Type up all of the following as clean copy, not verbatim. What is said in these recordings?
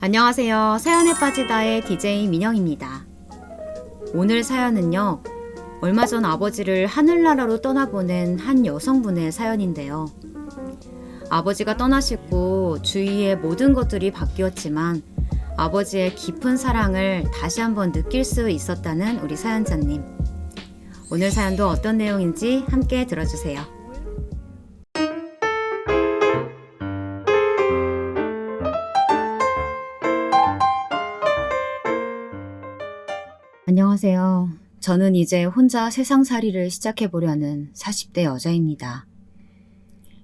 안녕하세요. 사연에 빠지다의 DJ 민영입니다. 오늘 사연은요, 얼마 전 아버지를 하늘나라로 떠나보낸 한 여성분의 사연인데요. 아버지가 떠나시고 주위의 모든 것들이 바뀌었지만 아버지의 깊은 사랑을 다시 한번 느낄 수 있었다는 우리 사연자님. 오늘 사연도 어떤 내용인지 함께 들어주세요. 안녕하세요. 저는 이제 혼자 세상살이를 시작해보려는 40대 여자입니다.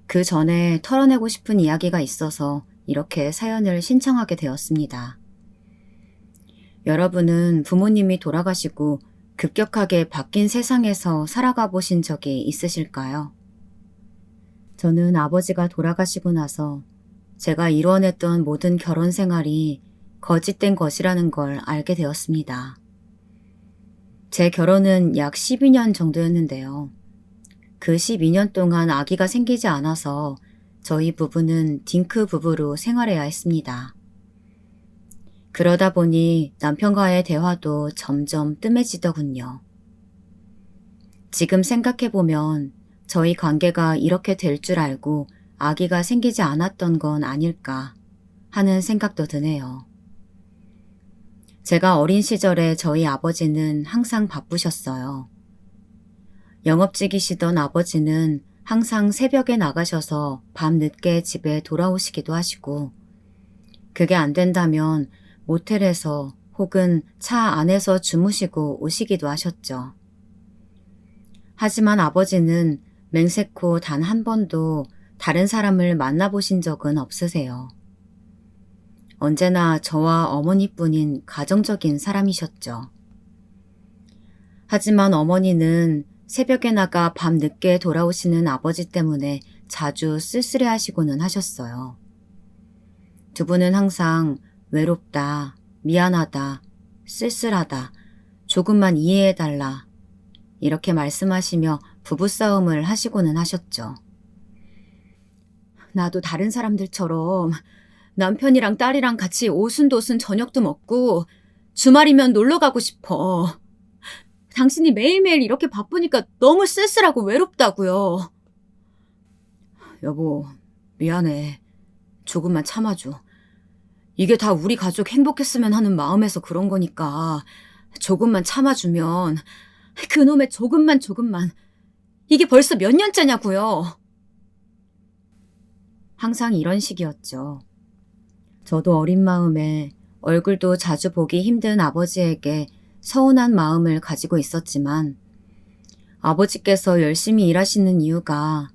그 전에 털어내고 싶은 이야기가 있어서 이렇게 사연을 신청하게 되었습니다. 여러분은 부모님이 돌아가시고 급격하게 바뀐 세상에서 살아가 보신 적이 있으실까요? 저는 아버지가 돌아가시고 나서 제가 이뤄냈던 모든 결혼 생활이 거짓된 것이라는 걸 알게 되었습니다. 제 결혼은 약 12년 정도였는데요. 그 12년 동안 아기가 생기지 않아서 저희 부부는 딩크 부부로 생활해야 했습니다. 그러다 보니 남편과의 대화도 점점 뜸해지더군요. 지금 생각해보면 저희 관계가 이렇게 될 줄 알고 아기가 생기지 않았던 건 아닐까 하는 생각도 드네요. 제가 어린 시절에 저희 아버지는 항상 바쁘셨어요. 영업직이시던 아버지는 항상 새벽에 나가셔서 밤늦게 집에 돌아오시기도 하시고, 그게 안 된다면 모텔에서 혹은 차 안에서 주무시고 오시기도 하셨죠. 하지만 아버지는 맹세코 단 한 번도 다른 사람을 만나보신 적은 없으세요. 언제나 저와 어머니뿐인 가정적인 사람이셨죠. 하지만 어머니는 새벽에 나가 밤늦게 돌아오시는 아버지 때문에 자주 쓸쓸해하시고는 하셨어요. 두 분은 항상 외롭다, 미안하다, 쓸쓸하다, 조금만 이해해달라 이렇게 말씀하시며 부부싸움을 하시고는 하셨죠. 나도 다른 사람들처럼 남편이랑 딸이랑 같이 오순도순 저녁도 먹고 주말이면 놀러 가고 싶어. 당신이 매일매일 이렇게 바쁘니까 너무 쓸쓸하고 외롭다고요. 여보, 미안해. 조금만 참아줘. 이게 다 우리 가족 행복했으면 하는 마음에서 그런 거니까 조금만 참아주면 그놈의 조금만 이게 벌써 몇 년째냐고요. 항상 이런 식이었죠. 저도 어린 마음에 얼굴도 자주 보기 힘든 아버지에게 서운한 마음을 가지고 있었지만 아버지께서 열심히 일하시는 이유가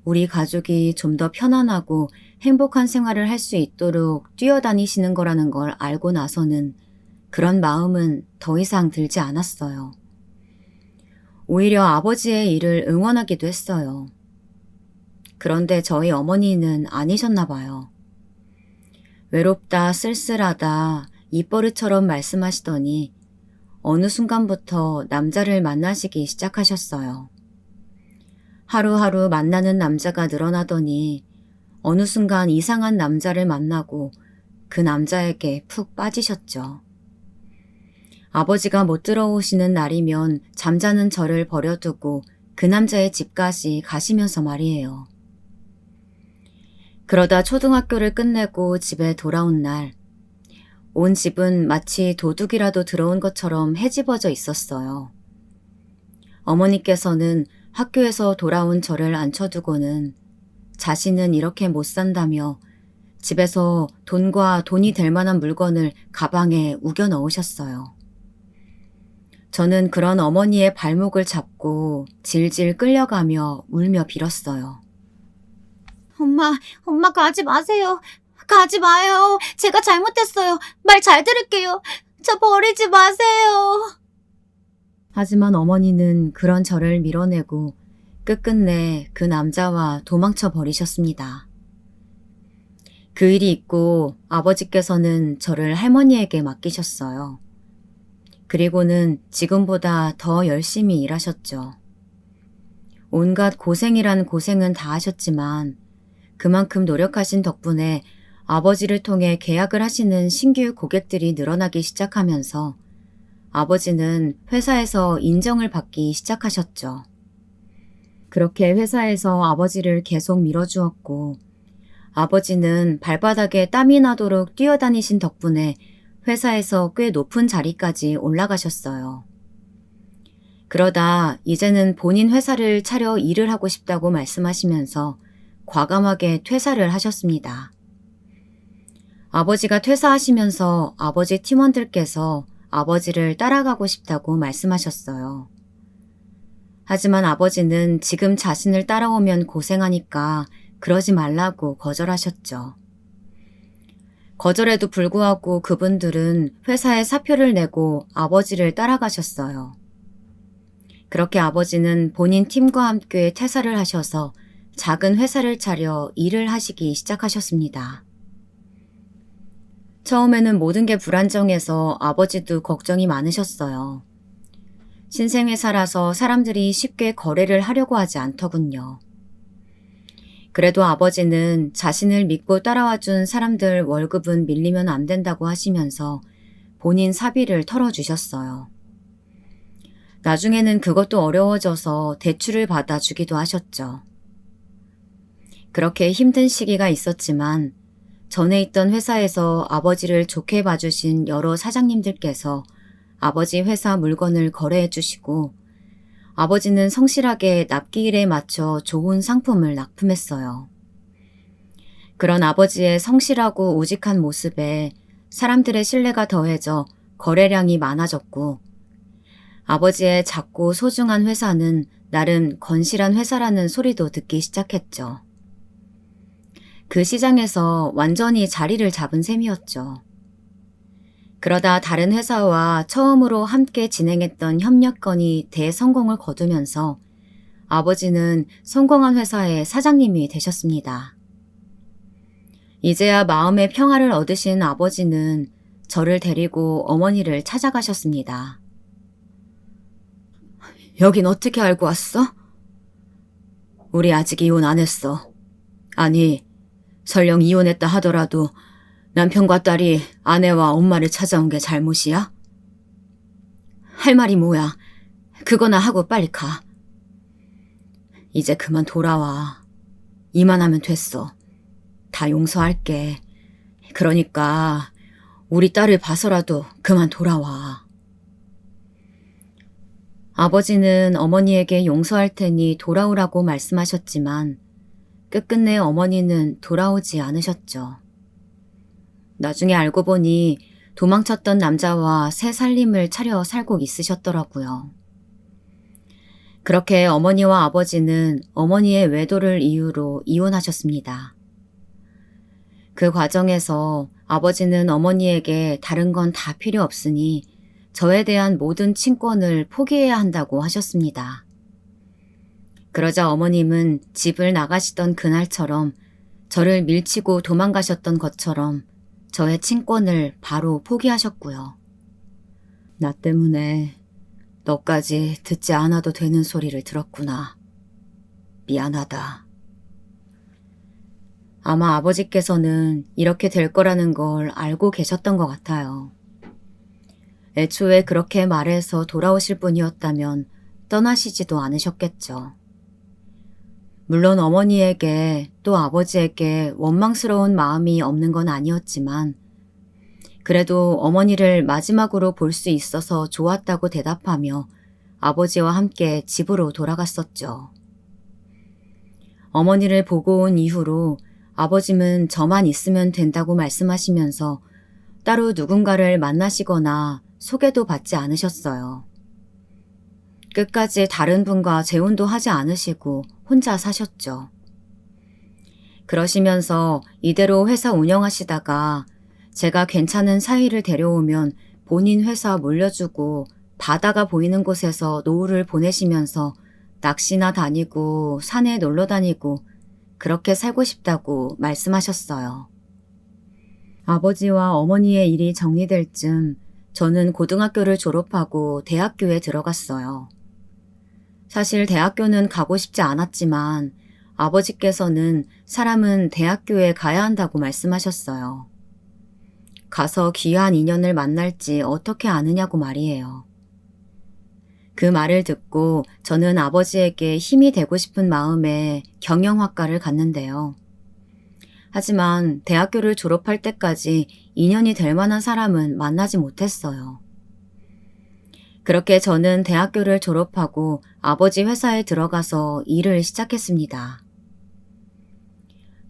우리 가족이 좀 더 편안하고 행복한 생활을 할 수 있도록 뛰어다니시는 거라는 걸 알고 나서는 그런 마음은 더 이상 들지 않았어요. 오히려 아버지의 일을 응원하기도 했어요. 그런데 저희 어머니는 아니셨나 봐요. 외롭다, 쓸쓸하다, 입버릇처럼 말씀하시더니 어느 순간부터 남자를 만나시기 시작하셨어요. 하루하루 만나는 남자가 늘어나더니 어느 순간 이상한 남자를 만나고 그 남자에게 푹 빠지셨죠. 아버지가 못 들어오시는 날이면 잠자는 저를 버려두고 그 남자의 집까지 가시면서 말이에요. 그러다 초등학교를 끝내고 집에 돌아온 날, 온 집은 마치 도둑이라도 들어온 것처럼 헤집어져 있었어요. 어머니께서는 학교에서 돌아온 저를 앉혀두고는 자신은 이렇게 못 산다며 집에서 돈과 돈이 될 만한 물건을 가방에 우겨 넣으셨어요. 저는 그런 어머니의 발목을 잡고 질질 끌려가며 울며 빌었어요. 엄마 가지 마세요. 가지 마요. 제가 잘못했어요. 말 잘 들을게요. 저 버리지 마세요. 하지만 어머니는 그런 저를 밀어내고 끝끝내 그 남자와 도망쳐 버리셨습니다. 그 일이 있고 아버지께서는 저를 할머니에게 맡기셨어요. 그리고는 지금보다 더 열심히 일하셨죠. 온갖 고생이란 고생은 다 하셨지만 그만큼 노력하신 덕분에 아버지를 통해 계약을 하시는 신규 고객들이 늘어나기 시작하면서 아버지는 회사에서 인정을 받기 시작하셨죠. 그렇게 회사에서 아버지를 계속 밀어주었고 아버지는 발바닥에 땀이 나도록 뛰어다니신 덕분에 회사에서 꽤 높은 자리까지 올라가셨어요. 그러다 이제는 본인 회사를 차려 일을 하고 싶다고 말씀하시면서 과감하게 퇴사를 하셨습니다. 아버지가 퇴사하시면서 아버지 팀원들께서 아버지를 따라가고 싶다고 말씀하셨어요. 하지만 아버지는 지금 자신을 따라오면 고생하니까 그러지 말라고 거절하셨죠. 거절에도 불구하고 그분들은 회사에 사표를 내고 아버지를 따라가셨어요. 그렇게 아버지는 본인 팀과 함께 퇴사를 하셔서 작은 회사를 차려 일을 하시기 시작하셨습니다. 처음에는 모든 게 불안정해서 아버지도 걱정이 많으셨어요. 신생회사라서 사람들이 쉽게 거래를 하려고 하지 않더군요. 그래도 아버지는 자신을 믿고 따라와준 사람들 월급은 밀리면 안 된다고 하시면서 본인 사비를 털어주셨어요. 나중에는 그것도 어려워져서 대출을 받아주기도 하셨죠. 그렇게 힘든 시기가 있었지만 전에 있던 회사에서 아버지를 좋게 봐주신 여러 사장님들께서 아버지 회사 물건을 거래해 주시고 아버지는 성실하게 납기일에 맞춰 좋은 상품을 납품했어요. 그런 아버지의 성실하고 우직한 모습에 사람들의 신뢰가 더해져 거래량이 많아졌고 아버지의 작고 소중한 회사는 나름 건실한 회사라는 소리도 듣기 시작했죠. 그 시장에서 완전히 자리를 잡은 셈이었죠. 그러다 다른 회사와 처음으로 함께 진행했던 협력 건이 대성공을 거두면서 아버지는 성공한 회사의 사장님이 되셨습니다. 이제야 마음의 평화를 얻으신 아버지는 저를 데리고 어머니를 찾아가셨습니다. 여긴 어떻게 알고 왔어? 우리 아직 이혼 안 했어. 아니, 설령 이혼했다 하더라도 남편과 딸이 아내와 엄마를 찾아온 게 잘못이야? 할 말이 뭐야. 그거나 하고 빨리 가. 이제 그만 돌아와. 이만하면 됐어. 다 용서할게. 그러니까 우리 딸을 봐서라도 그만 돌아와. 아버지는 어머니에게 용서할 테니 돌아오라고 말씀하셨지만 끝끝내 어머니는 돌아오지 않으셨죠. 나중에 알고 보니 도망쳤던 남자와 새 살림을 차려 살고 있으셨더라고요. 그렇게 어머니와 아버지는 어머니의 외도를 이유로 이혼하셨습니다. 그 과정에서 아버지는 어머니에게 다른 건 다 필요 없으니 저에 대한 모든 친권을 포기해야 한다고 하셨습니다. 그러자 어머님은 집을 나가시던 그날처럼 저를 밀치고 도망가셨던 것처럼 저의 친권을 바로 포기하셨고요. 나 때문에 너까지 듣지 않아도 되는 소리를 들었구나. 미안하다. 아마 아버지께서는 이렇게 될 거라는 걸 알고 계셨던 것 같아요. 애초에 그렇게 말해서 돌아오실 분이었다면 떠나시지도 않으셨겠죠. 물론 어머니에게 또 아버지에게 원망스러운 마음이 없는 건 아니었지만 그래도 어머니를 마지막으로 볼 수 있어서 좋았다고 대답하며 아버지와 함께 집으로 돌아갔었죠. 어머니를 보고 온 이후로 아버지는 저만 있으면 된다고 말씀하시면서 따로 누군가를 만나시거나 소개도 받지 않으셨어요. 끝까지 다른 분과 재혼도 하지 않으시고 혼자 사셨죠. 그러시면서 이대로 회사 운영하시다가 제가 괜찮은 사위를 데려오면 본인 회사 물려주고 바다가 보이는 곳에서 노후를 보내시면서 낚시나 다니고 산에 놀러 다니고 그렇게 살고 싶다고 말씀하셨어요. 아버지와 어머니의 일이 정리될 즈음 저는 고등학교를 졸업하고 대학교에 들어갔어요. 사실 대학교는 가고 싶지 않았지만 아버지께서는 사람은 대학교에 가야 한다고 말씀하셨어요. 가서 귀한 인연을 만날지 어떻게 아느냐고 말이에요. 그 말을 듣고 저는 아버지에게 힘이 되고 싶은 마음에 경영학과를 갔는데요. 하지만 대학교를 졸업할 때까지 인연이 될 만한 사람은 만나지 못했어요. 그렇게 저는 대학교를 졸업하고 아버지 회사에 들어가서 일을 시작했습니다.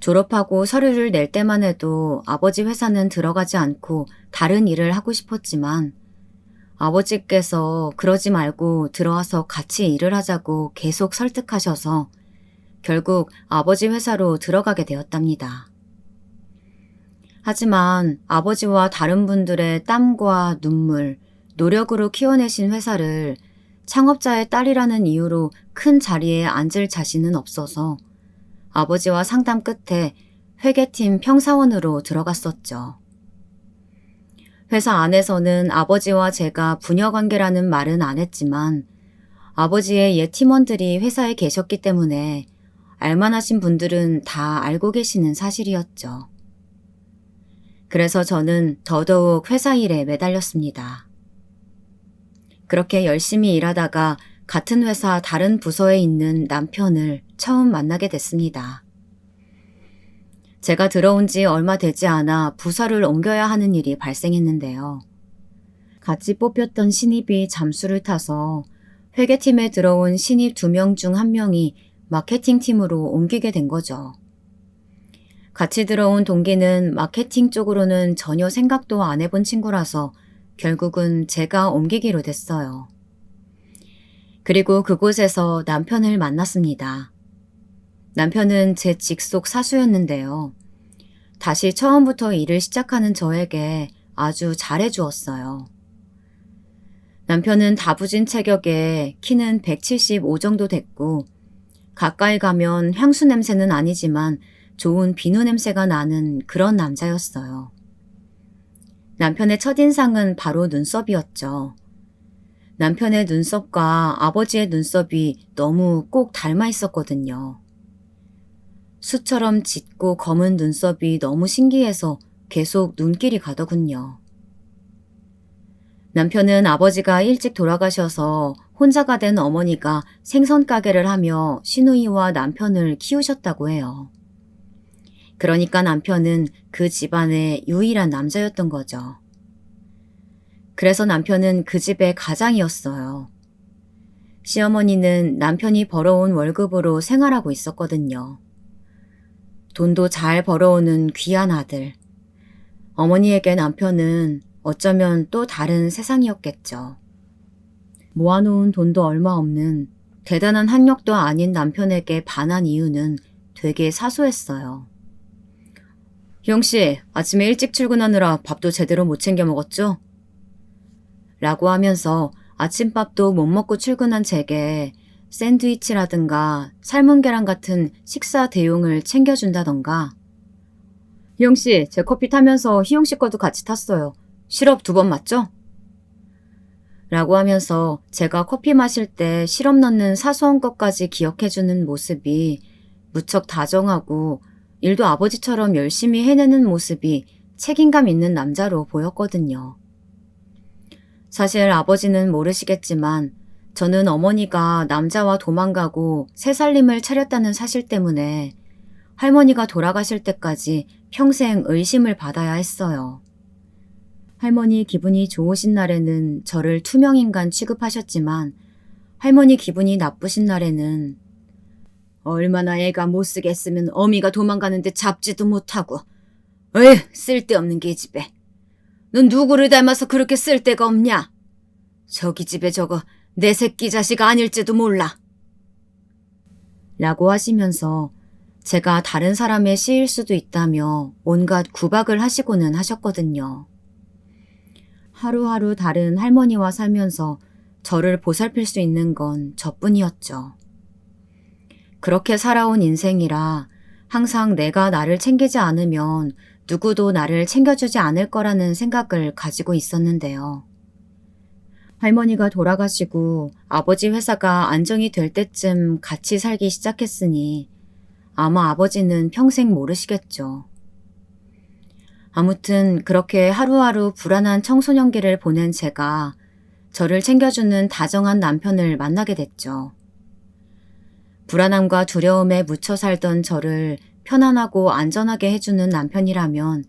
졸업하고 서류를 낼 때만 해도 아버지 회사는 들어가지 않고 다른 일을 하고 싶었지만 아버지께서 그러지 말고 들어와서 같이 일을 하자고 계속 설득하셔서 결국 아버지 회사로 들어가게 되었답니다. 하지만 아버지와 다른 분들의 땀과 눈물, 노력으로 키워내신 회사를 창업자의 딸이라는 이유로 큰 자리에 앉을 자신은 없어서 아버지와 상담 끝에 회계팀 평사원으로 들어갔었죠. 회사 안에서는 아버지와 제가 부녀관계라는 말은 안 했지만 아버지의 옛 팀원들이 회사에 계셨기 때문에 알만하신 분들은 다 알고 계시는 사실이었죠. 그래서 저는 더더욱 회사 일에 매달렸습니다. 그렇게 열심히 일하다가 같은 회사 다른 부서에 있는 남편을 처음 만나게 됐습니다. 제가 들어온 지 얼마 되지 않아 부서를 옮겨야 하는 일이 발생했는데요. 같이 뽑혔던 신입이 잠수를 타서 회계팀에 들어온 신입 2명 중 1명이 마케팅팀으로 옮기게 된 거죠. 같이 들어온 동기는 마케팅 쪽으로는 전혀 생각도 안 해본 친구라서 결국은 제가 옮기기로 됐어요. 그리고 그곳에서 남편을 만났습니다. 남편은 제 직속 사수였는데요. 다시 처음부터 일을 시작하는 저에게 아주 잘해주었어요. 남편은 다부진 체격에 키는 175 정도 됐고 가까이 가면 향수 냄새는 아니지만 좋은 비누 냄새가 나는 그런 남자였어요. 남편의 첫인상은 바로 눈썹이었죠. 남편의 눈썹과 아버지의 눈썹이 너무 꼭 닮아 있었거든요. 수처럼 짙고 검은 눈썹이 너무 신기해서 계속 눈길이 가더군요. 남편은 아버지가 일찍 돌아가셔서 혼자가 된 어머니가 생선 가게를 하며 시누이와 남편을 키우셨다고 해요. 그러니까 남편은 그 집안의 유일한 남자였던 거죠. 그래서 남편은 그 집의 가장이었어요. 시어머니는 남편이 벌어온 월급으로 생활하고 있었거든요. 돈도 잘 벌어오는 귀한 아들. 어머니에게 남편은 어쩌면 또 다른 세상이었겠죠. 모아놓은 돈도 얼마 없는 대단한 학력도 아닌 남편에게 반한 이유는 되게 사소했어요. 희영씨, 아침에 일찍 출근하느라 밥도 제대로 못 챙겨 먹었죠? 라고 하면서 아침밥도 못 먹고 출근한 제게 샌드위치라든가 삶은 계란 같은 식사 대용을 챙겨준다던가 희영씨, 제 커피 타면서 희영씨 거도 같이 탔어요. 시럽 2번 맞죠? 라고 하면서 제가 커피 마실 때 시럽 넣는 사소한 것까지 기억해주는 모습이 무척 다정하고 일도 아버지처럼 열심히 해내는 모습이 책임감 있는 남자로 보였거든요. 사실 아버지는 모르시겠지만 저는 어머니가 남자와 도망가고 새 살림을 차렸다는 사실 때문에 할머니가 돌아가실 때까지 평생 의심을 받아야 했어요. 할머니 기분이 좋으신 날에는 저를 투명인간 취급하셨지만 할머니 기분이 나쁘신 날에는 얼마나 애가 못쓰겠으면 어미가 도망가는데 잡지도 못하고 에휴 쓸데없는 계집애. 넌 누구를 닮아서 그렇게 쓸데가 없냐? 저기 집에 저거 내 새끼 자식 아닐지도 몰라. 라고 하시면서 제가 다른 사람의 시일 수도 있다며 온갖 구박을 하시고는 하셨거든요. 하루하루 다른 할머니와 살면서 저를 보살필 수 있는 건 저뿐이었죠. 그렇게 살아온 인생이라 항상 내가 나를 챙기지 않으면 누구도 나를 챙겨주지 않을 거라는 생각을 가지고 있었는데요. 할머니가 돌아가시고 아버지 회사가 안정이 될 때쯤 같이 살기 시작했으니 아마 아버지는 평생 모르시겠죠. 아무튼 그렇게 하루하루 불안한 청소년기를 보낸 제가 저를 챙겨주는 다정한 남편을 만나게 됐죠. 불안함과 두려움에 묻혀 살던 저를 편안하고 안전하게 해주는 남편이라면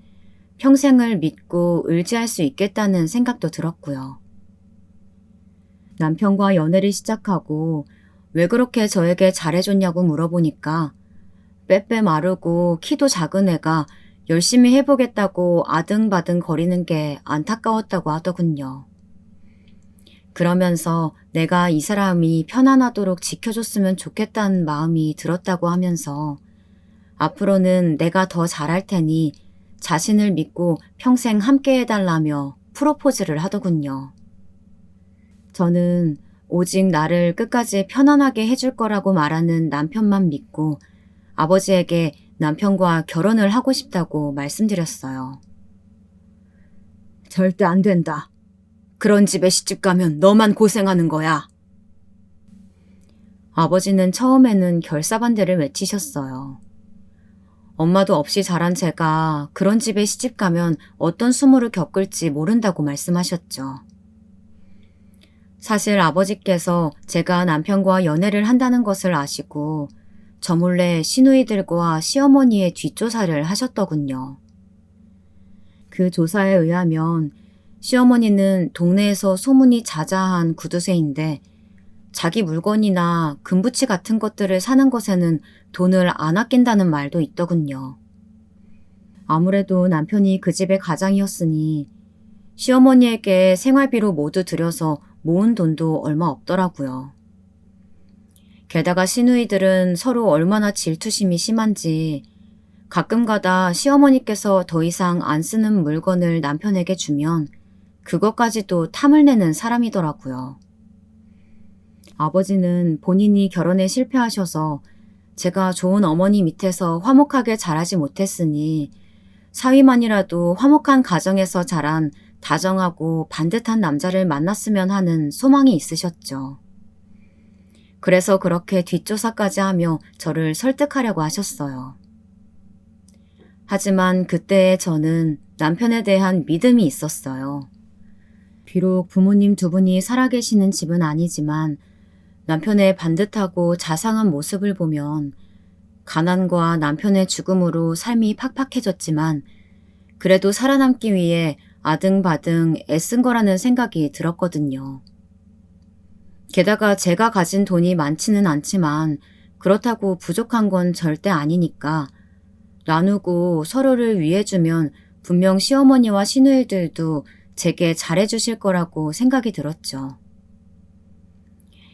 평생을 믿고 의지할 수 있겠다는 생각도 들었고요. 남편과 연애를 시작하고 왜 그렇게 저에게 잘해줬냐고 물어보니까 빼빼 마르고 키도 작은 애가 열심히 해보겠다고 아등바등 거리는 게 안타까웠다고 하더군요. 그러면서 내가 이 사람이 편안하도록 지켜줬으면 좋겠다는 마음이 들었다고 하면서 앞으로는 내가 더 잘할 테니 자신을 믿고 평생 함께 해달라며 프로포즈를 하더군요. 저는 오직 나를 끝까지 편안하게 해줄 거라고 말하는 남편만 믿고 아버지에게 남편과 결혼을 하고 싶다고 말씀드렸어요. 절대 안 된다. 그런 집에 시집가면 너만 고생하는 거야. 아버지는 처음에는 결사반대를 외치셨어요. 엄마도 없이 자란 제가 그런 집에 시집가면 어떤 수모를 겪을지 모른다고 말씀하셨죠. 사실 아버지께서 제가 남편과 연애를 한다는 것을 아시고 저 몰래 시누이들과 시어머니의 뒷조사를 하셨더군요. 그 조사에 의하면 시어머니는 동네에서 소문이 자자한 구두쇠인데 자기 물건이나 금부치 같은 것들을 사는 것에는 돈을 안 아낀다는 말도 있더군요. 아무래도 남편이 그 집의 가장이었으니 시어머니에게 생활비로 모두 들여서 모은 돈도 얼마 없더라고요. 게다가 시누이들은 서로 얼마나 질투심이 심한지 가끔가다 시어머니께서 더 이상 안 쓰는 물건을 남편에게 주면 그것까지도 탐을 내는 사람이더라고요. 아버지는 본인이 결혼에 실패하셔서 제가 좋은 어머니 밑에서 화목하게 자라지 못했으니 사위만이라도 화목한 가정에서 자란 다정하고 반듯한 남자를 만났으면 하는 소망이 있으셨죠. 그래서 그렇게 뒷조사까지 하며 저를 설득하려고 하셨어요. 하지만 그때의 저는 남편에 대한 믿음이 있었어요. 비록 부모님 두 분이 살아계시는 집은 아니지만 남편의 반듯하고 자상한 모습을 보면 가난과 남편의 죽음으로 삶이 팍팍해졌지만 그래도 살아남기 위해 아등바등 애쓴 거라는 생각이 들었거든요. 게다가 제가 가진 돈이 많지는 않지만 그렇다고 부족한 건 절대 아니니까 나누고 서로를 위해주면 분명 시어머니와 시누이들도 제게 잘해주실 거라고 생각이 들었죠.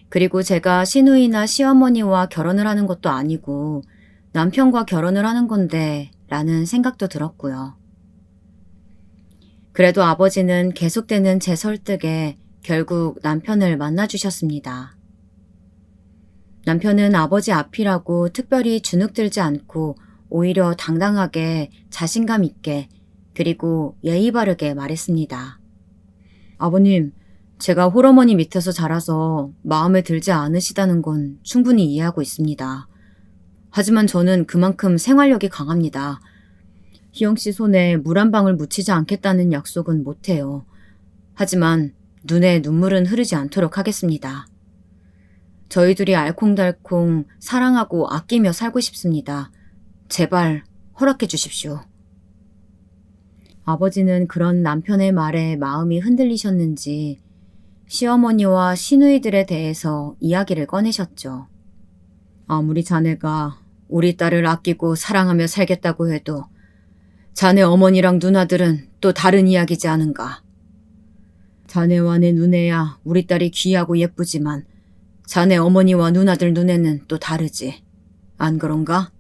그리고 제가 시누이나 시어머니와 결혼을 하는 것도 아니고 남편과 결혼을 하는 건데 라는 생각도 들었고요. 그래도 아버지는 계속되는 제 설득에 결국 남편을 만나주셨습니다. 남편은 아버지 앞이라고 특별히 주눅들지 않고 오히려 당당하게 자신감 있게 그리고 예의 바르게 말했습니다. 아버님, 제가 홀어머니 밑에서 자라서 마음에 들지 않으시다는 건 충분히 이해하고 있습니다. 하지만 저는 그만큼 생활력이 강합니다. 희영씨 손에 물 한 방울 묻히지 않겠다는 약속은 못해요. 하지만 눈에 눈물은 흐르지 않도록 하겠습니다. 저희 둘이 알콩달콩 사랑하고 아끼며 살고 싶습니다. 제발 허락해 주십시오. 아버지는 그런 남편의 말에 마음이 흔들리셨는지 시어머니와 시누이들에 대해서 이야기를 꺼내셨죠. 아무리 자네가 우리 딸을 아끼고 사랑하며 살겠다고 해도 자네 어머니랑 누나들은 또 다른 이야기지 않은가. 자네와 내 눈에야 우리 딸이 귀하고 예쁘지만 자네 어머니와 누나들 눈에는 또 다르지. 안 그런가?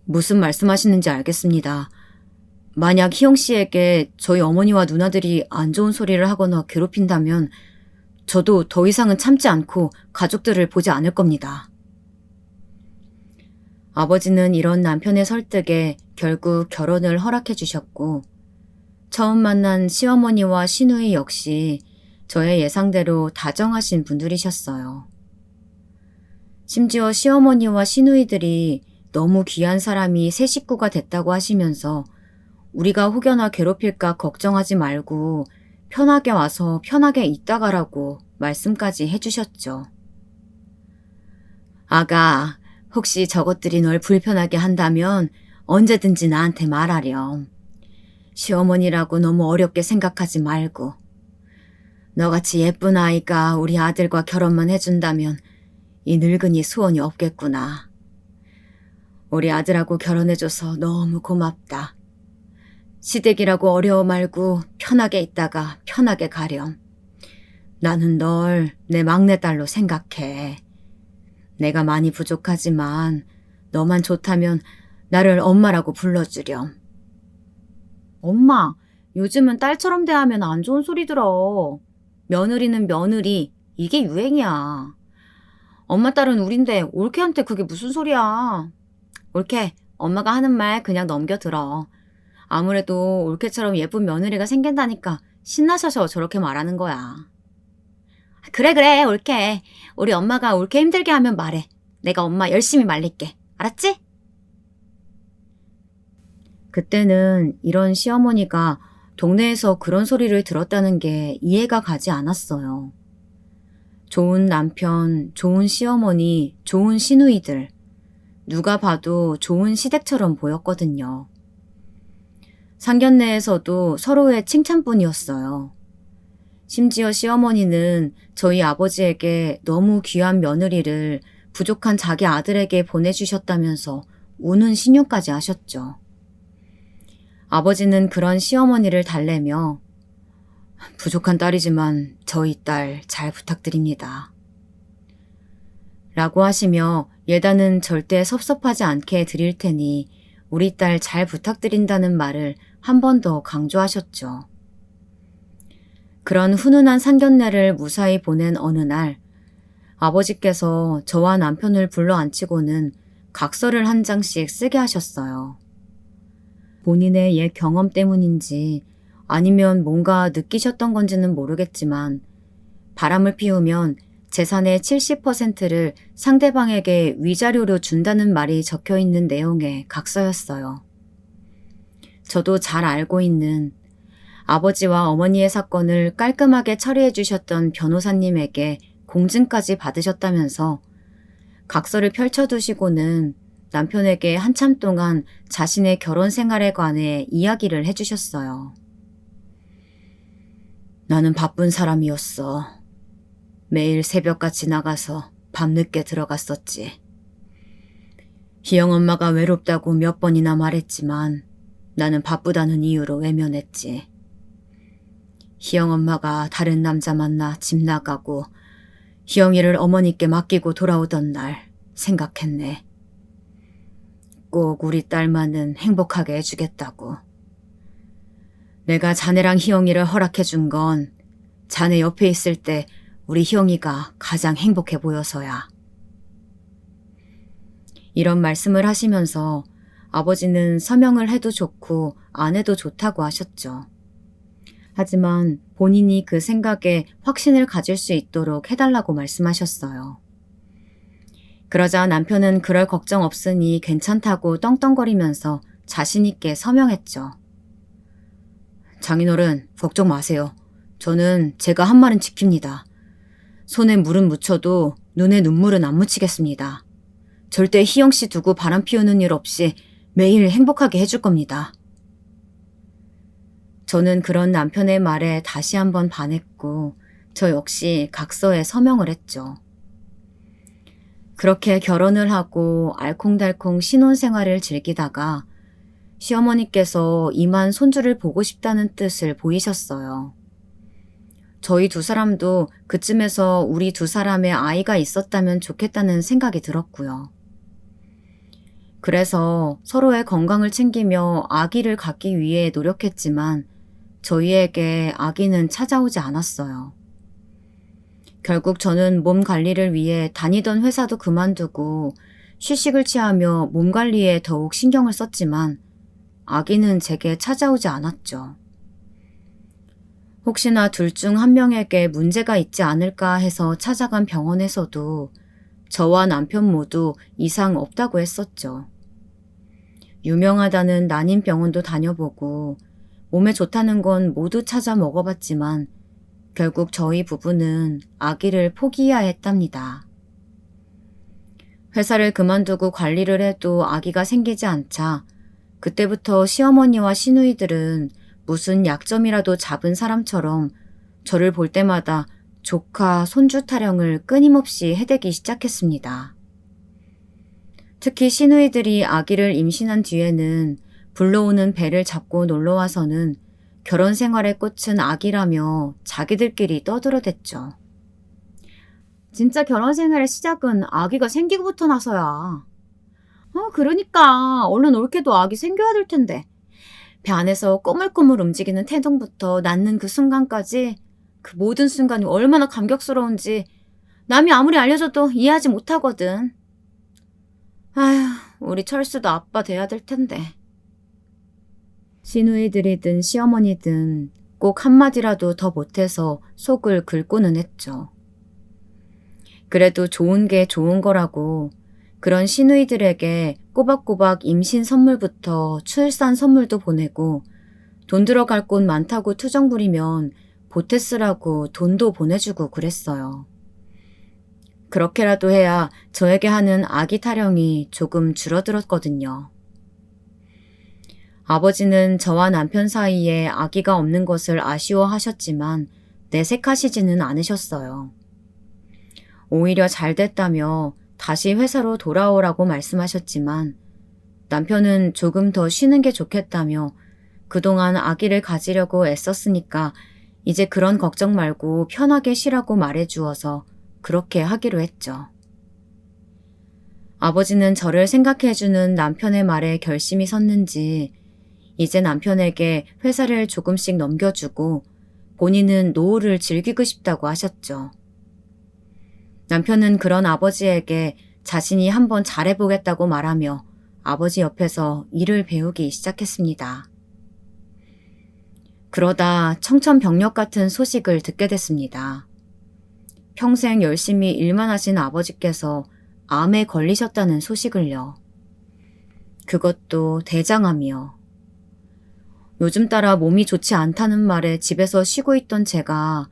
무슨 말씀하시는지 알겠습니다. 만약 희영 씨에게 저희 어머니와 누나들이 안 좋은 소리를 하거나 괴롭힌다면 저도 더 이상은 참지 않고 가족들을 보지 않을 겁니다. 아버지는 이런 남편의 설득에 결국 결혼을 허락해 주셨고 처음 만난 시어머니와 시누이 역시 저의 예상대로 다정하신 분들이셨어요. 심지어 시어머니와 시누이들이 너무 귀한 사람이 새 식구가 됐다고 하시면서 우리가 혹여나 괴롭힐까 걱정하지 말고 편하게 와서 편하게 있다 가라고 말씀까지 해주셨죠. 아가, 혹시 저것들이 널 불편하게 한다면 언제든지 나한테 말하렴. 시어머니라고 너무 어렵게 생각하지 말고. 너같이 예쁜 아이가 우리 아들과 결혼만 해준다면 이 늙은이 소원이 없겠구나. 우리 아들하고 결혼해줘서 너무 고맙다. 시댁이라고 어려워 말고 편하게 있다가 편하게 가렴. 나는 널 내 막내딸로 생각해. 내가 많이 부족하지만 너만 좋다면 나를 엄마라고 불러주렴. 엄마, 요즘은 딸처럼 대하면 안 좋은 소리 들어. 며느리는 며느리, 이게 유행이야. 엄마 딸은 우린데 올케한테 그게 무슨 소리야. 올케, 엄마가 하는 말 그냥 넘겨 들어. 아무래도 올케처럼 예쁜 며느리가 생긴다니까 신나셔서 저렇게 말하는 거야. 그래, 올케. 우리 엄마가 올케 힘들게 하면 말해. 내가 엄마 열심히 말릴게. 알았지? 그때는 이런 시어머니가 동네에서 그런 소리를 들었다는 게 이해가 가지 않았어요. 좋은 남편, 좋은 시어머니, 좋은 시누이들. 누가 봐도 좋은 시댁처럼 보였거든요. 상견례에서도 서로의 칭찬뿐이었어요. 심지어 시어머니는 저희 아버지에게 너무 귀한 며느리를 부족한 자기 아들에게 보내주셨다면서 우는 신용까지 하셨죠. 아버지는 그런 시어머니를 달래며 부족한 딸이지만 저희 딸 잘 부탁드립니다. 라고 하시며 예단은 절대 섭섭하지 않게 드릴 테니 우리 딸 잘 부탁드린다는 말을 한 번 더 강조하셨죠. 그런 훈훈한 상견례를 무사히 보낸 어느 날 아버지께서 저와 남편을 불러 앉히고는 각서를 한 장씩 쓰게 하셨어요. 본인의 옛 경험 때문인지 아니면 뭔가 느끼셨던 건지는 모르겠지만 바람을 피우면 재산의 70%를 상대방에게 위자료로 준다는 말이 적혀 있는 내용의 각서였어요. 저도 잘 알고 있는 아버지와 어머니의 사건을 깔끔하게 처리해 주셨던 변호사님에게 공증까지 받으셨다면서 각서를 펼쳐두시고는 남편에게 한참 동안 자신의 결혼 생활에 관해 이야기를 해주셨어요. 나는 바쁜 사람이었어. 매일 새벽같이 나가서 밤늦게 들어갔었지. 희영 엄마가 외롭다고 몇 번이나 말했지만 나는 바쁘다는 이유로 외면했지. 희영 엄마가 다른 남자 만나 집 나가고 희영이를 어머니께 맡기고 돌아오던 날 생각했네. 꼭 우리 딸만은 행복하게 해주겠다고. 내가 자네랑 희영이를 허락해 준 건 자네 옆에 있을 때 우리 희영이가 가장 행복해 보여서야. 이런 말씀을 하시면서 아버지는 서명을 해도 좋고 안 해도 좋다고 하셨죠. 하지만 본인이 그 생각에 확신을 가질 수 있도록 해달라고 말씀하셨어요. 그러자 남편은 그럴 걱정 없으니 괜찮다고 떵떵거리면서 자신있게 서명했죠. 장인어른, 걱정 마세요. 저는 제가 한 말은 지킵니다. 손에 물은 묻혀도 눈에 눈물은 안 묻히겠습니다. 절대 희영 씨 두고 바람 피우는 일 없이 매일 행복하게 해줄 겁니다. 저는 그런 남편의 말에 다시 한번 반했고 저 역시 각서에 서명을 했죠. 그렇게 결혼을 하고 알콩달콩 신혼생활을 즐기다가 시어머니께서 이만 손주를 보고 싶다는 뜻을 보이셨어요. 저희 두 사람도 그쯤에서 우리 두 사람의 아이가 있었다면 좋겠다는 생각이 들었고요. 그래서 서로의 건강을 챙기며 아기를 갖기 위해 노력했지만 저희에게 아기는 찾아오지 않았어요. 결국 저는 몸 관리를 위해 다니던 회사도 그만두고 휴식을 취하며 몸 관리에 더욱 신경을 썼지만 아기는 제게 찾아오지 않았죠. 혹시나 둘 중 한 명에게 문제가 있지 않을까 해서 찾아간 병원에서도 저와 남편 모두 이상 없다고 했었죠. 유명하다는 난임병원도 다녀보고 몸에 좋다는 건 모두 찾아 먹어봤지만 결국 저희 부부는 아기를 포기해야 했답니다. 회사를 그만두고 관리를 해도 아기가 생기지 않자 그때부터 시어머니와 시누이들은 무슨 약점이라도 잡은 사람처럼 저를 볼 때마다 조카, 손주 타령을 끊임없이 해대기 시작했습니다. 특히 시누이들이 아기를 임신한 뒤에는 불러오는 배를 잡고 놀러와서는 결혼 생활의 꽃은 아기라며 자기들끼리 떠들어댔죠. 진짜 결혼 생활의 시작은 아기가 생기고부터 나서야. 그러니까 얼른 올케도 아기 생겨야 될 텐데. 배 안에서 꼬물꼬물 움직이는 태동부터 낳는 그 순간까지 그 모든 순간이 얼마나 감격스러운지 남이 아무리 알려줘도 이해하지 못하거든. 아휴, 우리 철수도 아빠 돼야 될 텐데. 시누이들이든 시어머니든 꼭 한마디라도 더 못해서 속을 긁고는 했죠. 그래도 좋은 게 좋은 거라고 그런 시누이들에게 꼬박꼬박 임신 선물부터 출산 선물도 보내고 돈 들어갈 곳 많다고 투정 부리면 보태 쓰라고 돈도 보내주고 그랬어요. 그렇게라도 해야 저에게 하는 아기 타령이 조금 줄어들었거든요. 아버지는 저와 남편 사이에 아기가 없는 것을 아쉬워하셨지만 내색하시지는 않으셨어요. 오히려 잘 됐다며 다시 회사로 돌아오라고 말씀하셨지만 남편은 조금 더 쉬는 게 좋겠다며 그동안 아기를 가지려고 애썼으니까 이제 그런 걱정 말고 편하게 쉬라고 말해주어서 그렇게 하기로 했죠. 아버지는 저를 생각해주는 남편의 말에 결심이 섰는지 이제 남편에게 회사를 조금씩 넘겨주고 본인은 노후를 즐기고 싶다고 하셨죠. 남편은 그런 아버지에게 자신이 한번 잘해보겠다고 말하며 아버지 옆에서 일을 배우기 시작했습니다. 그러다 청천벽력 같은 소식을 듣게 됐습니다. 평생 열심히 일만 하신 아버지께서 암에 걸리셨다는 소식을요. 그것도 대장암이요. 요즘 따라 몸이 좋지 않다는 말에 집에서 쉬고 있던 제가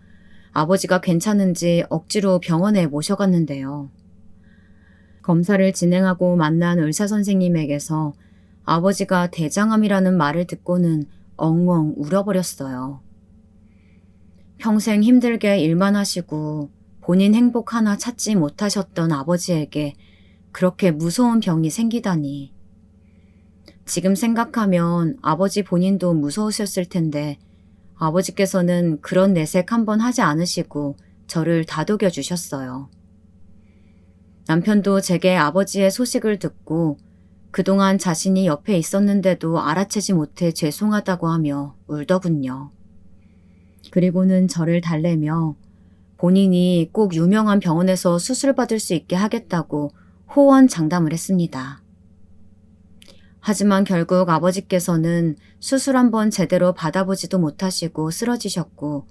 아버지가 괜찮은지 억지로 병원에 모셔갔는데요. 검사를 진행하고 만난 의사 선생님에게서 아버지가 대장암이라는 말을 듣고는 엉엉 울어버렸어요. 평생 힘들게 일만 하시고 본인 행복 하나 찾지 못하셨던 아버지에게 그렇게 무서운 병이 생기다니. 지금 생각하면 아버지 본인도 무서우셨을 텐데 아버지께서는 그런 내색 한번 하지 않으시고 저를 다독여 주셨어요. 남편도 제게 아버지의 소식을 듣고 그동안 자신이 옆에 있었는데도 알아채지 못해 죄송하다고 하며 울더군요. 그리고는 저를 달래며 본인이 꼭 유명한 병원에서 수술받을 수 있게 하겠다고 호언장담을 했습니다. 하지만 결국 아버지께서는 수술 한번 제대로 받아보지도 못하시고 쓰러지셨고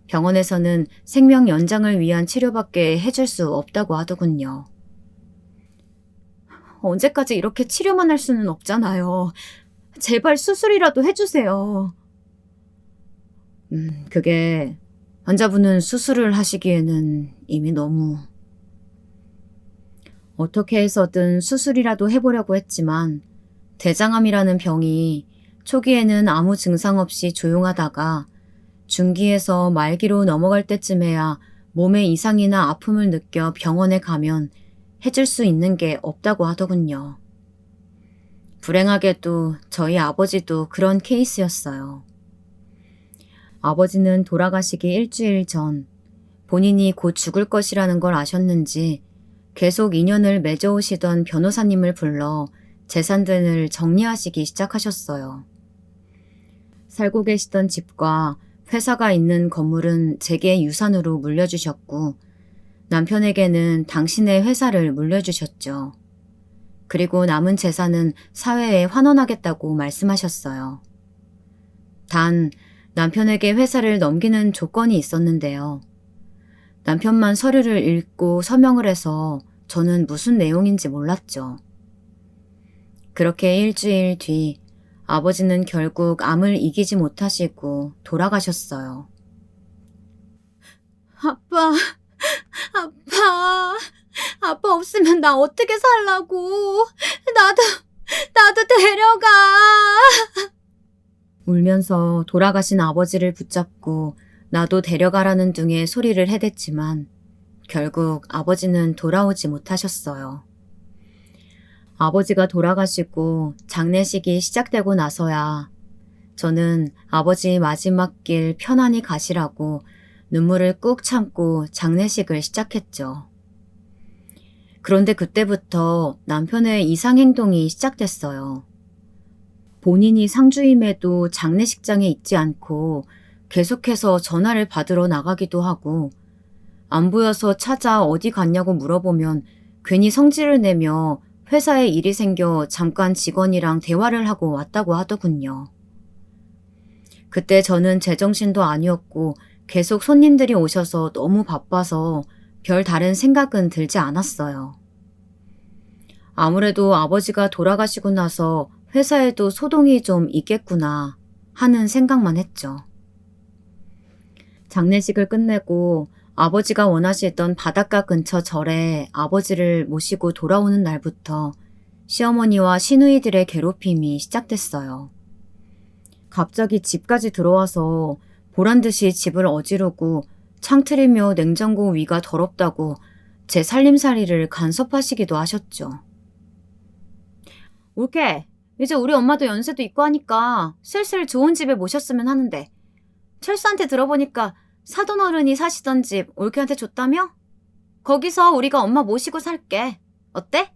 병원에서는 생명 연장을 위한 치료밖에 해줄 수 없다고 하더군요. 언제까지 이렇게 치료만 할 수는 없잖아요. 제발 수술이라도 해주세요. 그게 환자분은 수술을 하시기에는 이미 너무... 어떻게 해서든 수술이라도 해보려고 했지만 대장암이라는 병이 초기에는 아무 증상 없이 조용하다가 중기에서 말기로 넘어갈 때쯤에야 몸에 이상이나 아픔을 느껴 병원에 가면 해줄 수 있는 게 없다고 하더군요. 불행하게도 저희 아버지도 그런 케이스였어요. 아버지는 돌아가시기 일주일 전 본인이 곧 죽을 것이라는 걸 아셨는지 계속 인연을 맺어오시던 변호사님을 불러 재산들을 정리하시기 시작하셨어요. 살고 계시던 집과 회사가 있는 건물은 제게 유산으로 물려주셨고 남편에게는 당신의 회사를 물려주셨죠. 그리고 남은 재산은 사회에 환원하겠다고 말씀하셨어요. 단 남편에게 회사를 넘기는 조건이 있었는데요. 남편만 서류를 읽고 서명을 해서 저는 무슨 내용인지 몰랐죠. 그렇게 일주일 뒤 아버지는 결국 암을 이기지 못하시고 돌아가셨어요. 아빠, 아빠 없으면 나 어떻게 살라고. 나도 데려가. 울면서 돌아가신 아버지를 붙잡고 나도 데려가라는 둥에 소리를 해댔지만 결국 아버지는 돌아오지 못하셨어요. 아버지가 돌아가시고 장례식이 시작되고 나서야 저는 아버지 마지막 길 편안히 가시라고 눈물을 꾹 참고 장례식을 시작했죠. 그런데 그때부터 남편의 이상행동이 시작됐어요. 본인이 상주임에도 장례식장에 있지 않고 계속해서 전화를 받으러 나가기도 하고 안 보여서 찾아 어디 갔냐고 물어보면 괜히 성질을 내며 회사에 일이 생겨 잠깐 직원이랑 대화를 하고 왔다고 하더군요. 그때 저는 제정신도 아니었고 계속 손님들이 오셔서 너무 바빠서 별 다른 생각은 들지 않았어요. 아무래도 아버지가 돌아가시고 나서 회사에도 소동이 좀 있겠구나 하는 생각만 했죠. 장례식을 끝내고 아버지가 원하시던 바닷가 근처 절에 아버지를 모시고 돌아오는 날부터 시어머니와 시누이들의 괴롭힘이 시작됐어요. 갑자기 집까지 들어와서 보란듯이 집을 어지르고 창틀이며 냉장고 위가 더럽다고 제 살림살이를 간섭하시기도 하셨죠. 올케, 이제 우리 엄마도 연세도 있고 하니까 슬슬 좋은 집에 모셨으면 하는데 철수한테 들어보니까 사돈어른이 사시던 집 올케한테 줬다며? 거기서 우리가 엄마 모시고 살게. 어때?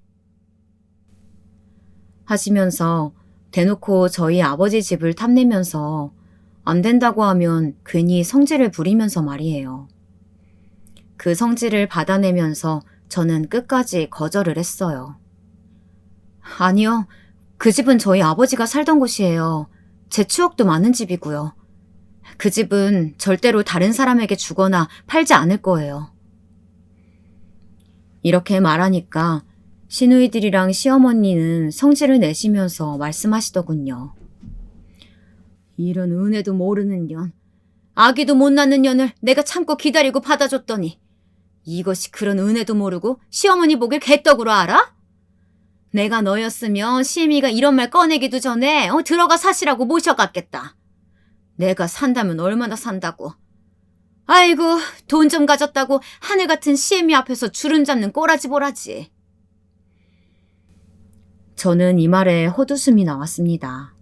하시면서 대놓고 저희 아버지 집을 탐내면서 안 된다고 하면 괜히 성질을 부리면서 말이에요. 그 성질을 받아내면서 저는 끝까지 거절을 했어요. 아니요. 그 집은 저희 아버지가 살던 곳이에요. 제 추억도 많은 집이고요. 그 집은 절대로 다른 사람에게 주거나 팔지 않을 거예요. 이렇게 말하니까 시누이들이랑 시어머니는 성질을 내시면서 말씀하시더군요. 이런 은혜도 모르는 년, 아기도 못 낳는 년을 내가 참고 기다리고 받아줬더니 이것이 그런 은혜도 모르고 시어머니 보길 개떡으로 알아? 내가 너였으면 시애미가 이런 말 꺼내기도 전에 들어가 사시라고 모셔갔겠다. 내가 산다면 얼마나 산다고. 아이고, 돈 좀 가졌다고 하늘 같은 시애미 앞에서 주름 잡는 꼬라지. 저는 이 말에 헛웃음이 나왔습니다.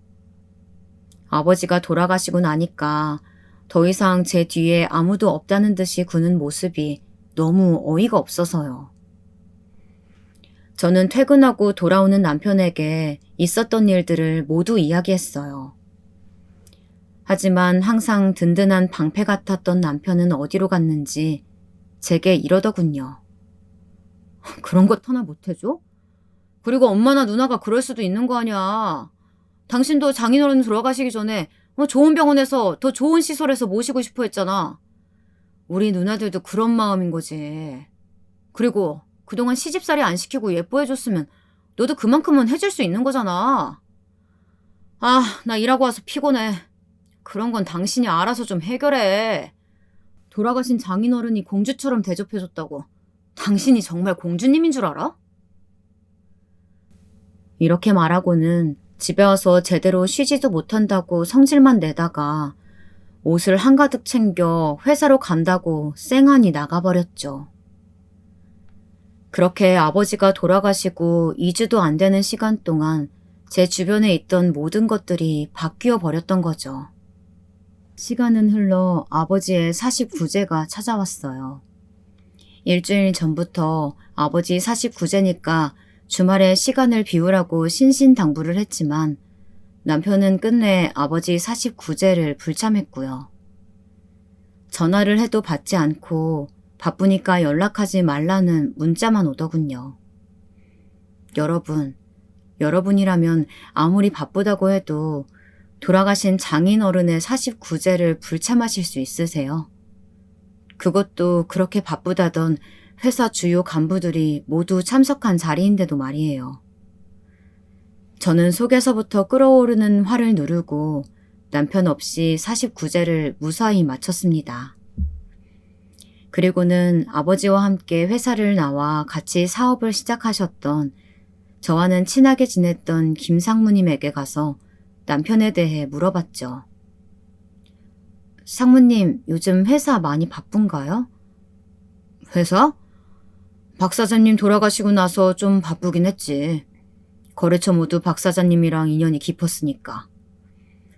아버지가 돌아가시고 나니까 더 이상 제 뒤에 아무도 없다는 듯이 구는 모습이 너무 어이가 없어서요. 저는 퇴근하고 돌아오는 남편에게 있었던 일들을 모두 이야기했어요. 하지만 항상 든든한 방패 같았던 남편은 어디로 갔는지 제게 이러더군요. 그런 것 하나 못해줘? 그리고 엄마나 누나가 그럴 수도 있는 거 아니야. 당신도 장인어른 돌아가시기 전에 좋은 병원에서 더 좋은 시설에서 모시고 싶어 했잖아. 우리 누나들도 그런 마음인 거지. 그리고 그동안 시집살이 안 시키고 예뻐해줬으면 너도 그만큼은 해줄 수 있는 거잖아. 아, 나 일하고 와서 피곤해. 그런 건 당신이 알아서 좀 해결해. 돌아가신 장인어른이 공주처럼 대접해줬다고 당신이 정말 공주님인 줄 알아? 이렇게 말하고는 집에 와서 제대로 쉬지도 못한다고 성질만 내다가 옷을 한가득 챙겨 회사로 간다고 쌩하니 나가버렸죠. 그렇게 아버지가 돌아가시고 2주도 안 되는 시간 동안 제 주변에 있던 모든 것들이 바뀌어 버렸던 거죠. 시간은 흘러 아버지의 49제가 찾아왔어요. 일주일 전부터 아버지 49제니까 주말에 시간을 비우라고 신신당부를 했지만 남편은 끝내 아버지 49제를 불참했고요. 전화를 해도 받지 않고 바쁘니까 연락하지 말라는 문자만 오더군요. 여러분이라면 아무리 바쁘다고 해도 돌아가신 장인어른의 49제를 불참하실 수 있으세요? 그것도 그렇게 바쁘다던 회사 주요 간부들이 모두 참석한 자리인데도 말이에요. 저는 속에서부터 끓어오르는 화를 누르고 남편 없이 49제를 무사히 마쳤습니다. 그리고는 아버지와 함께 회사를 나와 같이 사업을 시작하셨던 저와는 친하게 지냈던 김 상무님에게 가서 남편에 대해 물어봤죠. 상무님, 요즘 회사 많이 바쁜가요? 회사? 박 사장님 돌아가시고 나서 좀 바쁘긴 했지. 거래처 모두 박 사장님이랑 인연이 깊었으니까.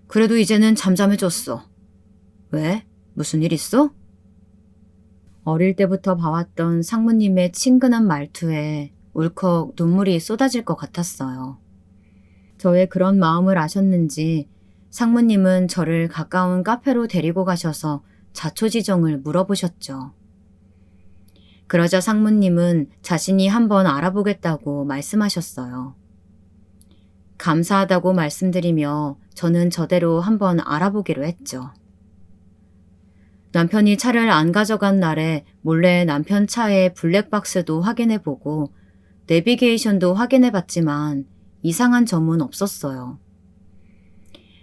그래도 이제는 잠잠해졌어. 왜? 무슨 일 있어? 어릴 때부터 봐왔던 상무님의 친근한 말투에 울컥 눈물이 쏟아질 것 같았어요. 저의 그런 마음을 아셨는지 상무님은 저를 가까운 카페로 데리고 가셔서 자초지종을 물어보셨죠. 그러자 상무님은 자신이 한번 알아보겠다고 말씀하셨어요. 감사하다고 말씀드리며 저는 저대로 한번 알아보기로 했죠. 남편이 차를 안 가져간 날에 몰래 남편 차의 블랙박스도 확인해보고 내비게이션도 확인해봤지만 이상한 점은 없었어요.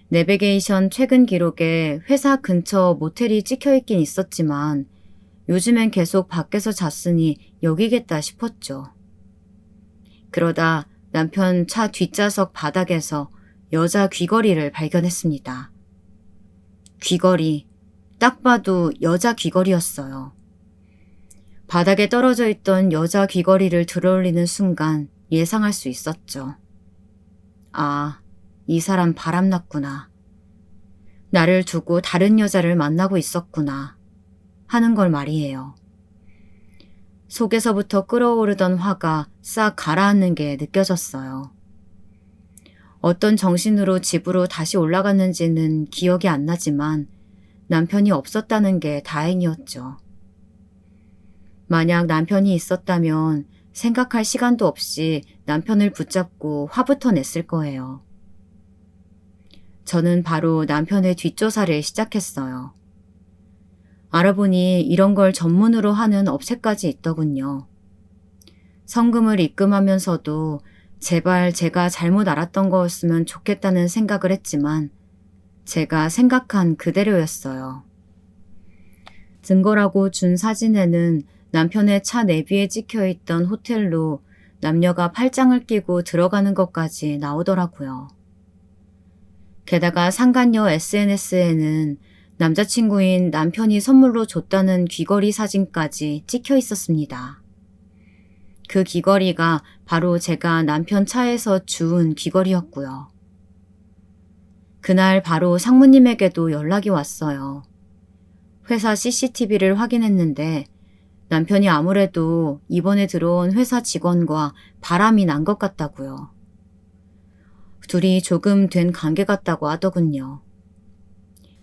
내비게이션 최근 기록에 회사 근처 모텔이 찍혀있긴 있었지만 요즘엔 계속 밖에서 잤으니 여기겠다 싶었죠. 그러다 남편 차 뒷좌석 바닥에서 여자 귀걸이를 발견했습니다. 귀걸이, 딱 봐도 여자 귀걸이였어요. 바닥에 떨어져 있던 여자 귀걸이를 들어올리는 순간 예상할 수 있었죠. 아, 이 사람 바람났구나. 나를 두고 다른 여자를 만나고 있었구나. 하는 걸 말이에요. 속에서부터 끓어오르던 화가 싹 가라앉는 게 느껴졌어요. 어떤 정신으로 집으로 다시 올라갔는지는 기억이 안 나지만 남편이 없었다는 게 다행이었죠. 만약 남편이 있었다면 생각할 시간도 없이 남편을 붙잡고 화부터 냈을 거예요. 저는 바로 남편의 뒷조사를 시작했어요. 알아보니 이런 걸 전문으로 하는 업체까지 있더군요. 성금을 입금하면서도 제발 제가 잘못 알았던 거였으면 좋겠다는 생각을 했지만 제가 생각한 그대로였어요. 증거라고 준 사진에는 남편의 차 내비에 찍혀있던 호텔로 남녀가 팔짱을 끼고 들어가는 것까지 나오더라고요. 게다가 상간녀 SNS에는 남자친구인 남편이 선물로 줬다는 귀걸이 사진까지 찍혀 있었습니다. 그 귀걸이가 바로 제가 남편 차에서 주운 귀걸이였고요. 그날 바로 상무님에게도 연락이 왔어요. 회사 CCTV를 확인했는데 남편이 아무래도 이번에 들어온 회사 직원과 바람이 난 것 같다고요. 둘이 조금 된 관계 같다고 하더군요.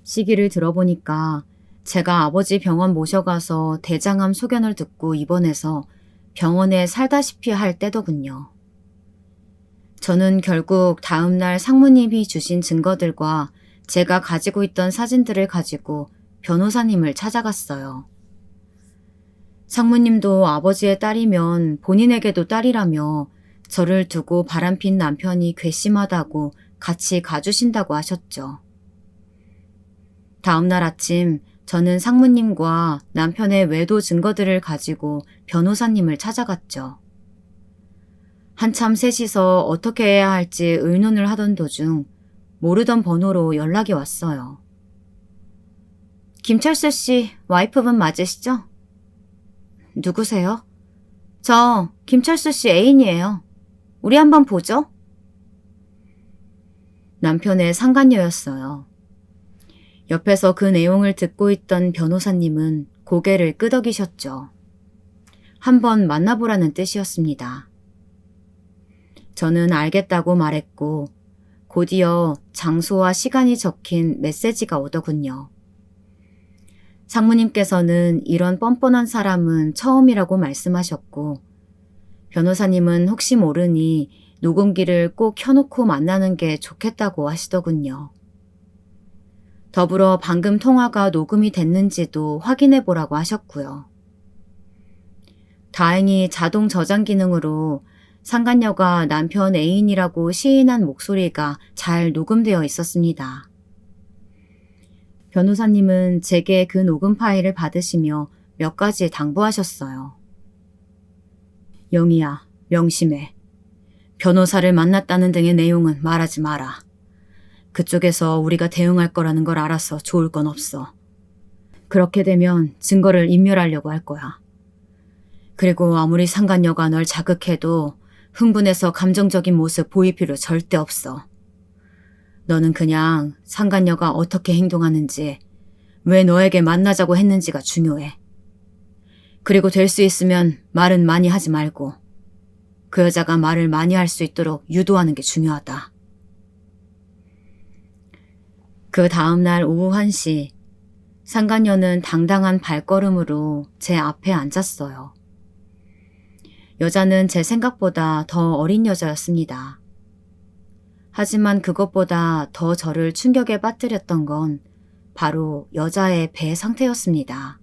시기를 들어보니까 제가 아버지 병원 모셔가서 대장암 소견을 듣고 입원해서 병원에 살다시피 할 때더군요. 저는 결국 다음날 상무님이 주신 증거들과 제가 가지고 있던 사진들을 가지고 변호사님을 찾아갔어요. 상무님도 아버지의 딸이면 본인에게도 딸이라며 저를 두고 바람핀 남편이 괘씸하다고 같이 가주신다고 하셨죠. 다음날 아침 저는 상무님과 남편의 외도 증거들을 가지고 변호사님을 찾아갔죠. 한참 셋이서 어떻게 해야 할지 의논을 하던 도중 모르던 번호로 연락이 왔어요. 김철수 씨 와이프분 맞으시죠? 누구세요? 저 김철수 씨 애인이에요. 우리 한번 보죠? 남편의 상간녀였어요. 옆에서 그 내용을 듣고 있던 변호사님은 고개를 끄덕이셨죠. 한번 만나보라는 뜻이었습니다. 저는 알겠다고 말했고 곧이어 장소와 시간이 적힌 메시지가 오더군요. 상무님께서는 이런 뻔뻔한 사람은 처음이라고 말씀하셨고 변호사님은 혹시 모르니 녹음기를 꼭 켜놓고 만나는 게 좋겠다고 하시더군요. 더불어 방금 통화가 녹음이 됐는지도 확인해 보라고 하셨고요. 다행히 자동 저장 기능으로 상간녀가 남편 애인이라고 시인한 목소리가 잘 녹음되어 있었습니다. 변호사님은 제게 그 녹음 파일을 받으시며 몇 가지 당부하셨어요. 영희야, 명심해. 변호사를 만났다는 등의 내용은 말하지 마라. 그쪽에서 우리가 대응할 거라는 걸 알아서 좋을 건 없어. 그렇게 되면 증거를 인멸하려고 할 거야. 그리고 아무리 상간녀가 널 자극해도 흥분해서 감정적인 모습 보일 필요 절대 없어. 너는 그냥 상간녀가 어떻게 행동하는지, 왜 너에게 만나자고 했는지가 중요해. 그리고 될 수 있으면 말은 많이 하지 말고 그 여자가 말을 많이 할 수 있도록 유도하는 게 중요하다. 그 다음날 오후 1시, 상간녀는 당당한 발걸음으로 제 앞에 앉았어요. 여자는 제 생각보다 더 어린 여자였습니다. 하지만 그것보다 더 저를 충격에 빠뜨렸던 건 바로 여자의 배 상태였습니다.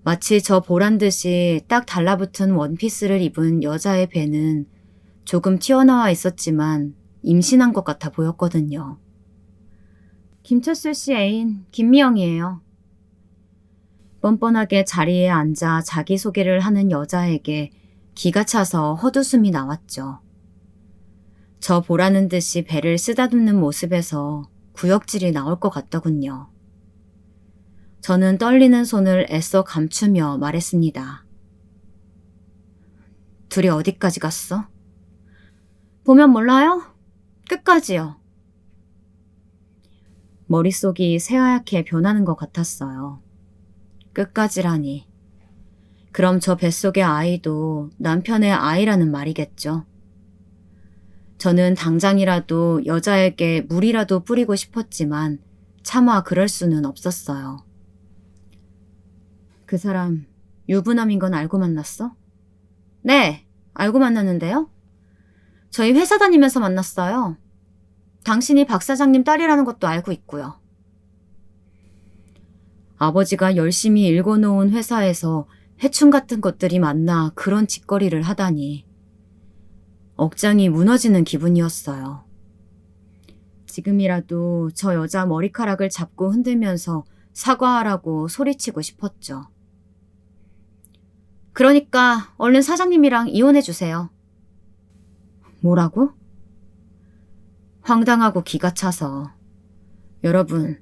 마치 저 보란 듯이 딱 달라붙은 원피스를 입은 여자의 배는 조금 튀어나와 있었지만 임신한 것 같아 보였거든요. 김철수 씨 애인 김미영이에요. 뻔뻔하게 자리에 앉아 자기소개를 하는 여자에게 기가 차서 헛웃음이 나왔죠. 저 보라는 듯이 배를 쓰다듬는 모습에서 구역질이 나올 것 같더군요. 저는 떨리는 손을 애써 감추며 말했습니다. 둘이 어디까지 갔어? 보면 몰라요? 끝까지요. 머릿속이 새하얗게 변하는 것 같았어요. 끝까지라니. 그럼 저 뱃속의 아이도 남편의 아이라는 말이겠죠. 저는 당장이라도 여자에게 물이라도 뿌리고 싶었지만 차마 그럴 수는 없었어요. 그 사람 유부남인 건 알고 만났어? 네, 알고 만났는데요. 저희 회사 다니면서 만났어요. 당신이 박 사장님 딸이라는 것도 알고 있고요. 아버지가 열심히 일궈놓은 회사에서 해충 같은 것들이 만나 그런 짓거리를 하다니. 억장이 무너지는 기분이었어요. 지금이라도 저 여자 머리카락을 잡고 흔들면서 사과하라고 소리치고 싶었죠. 그러니까 얼른 사장님이랑 이혼해 주세요. 뭐라고? 황당하고 기가 차서. 여러분,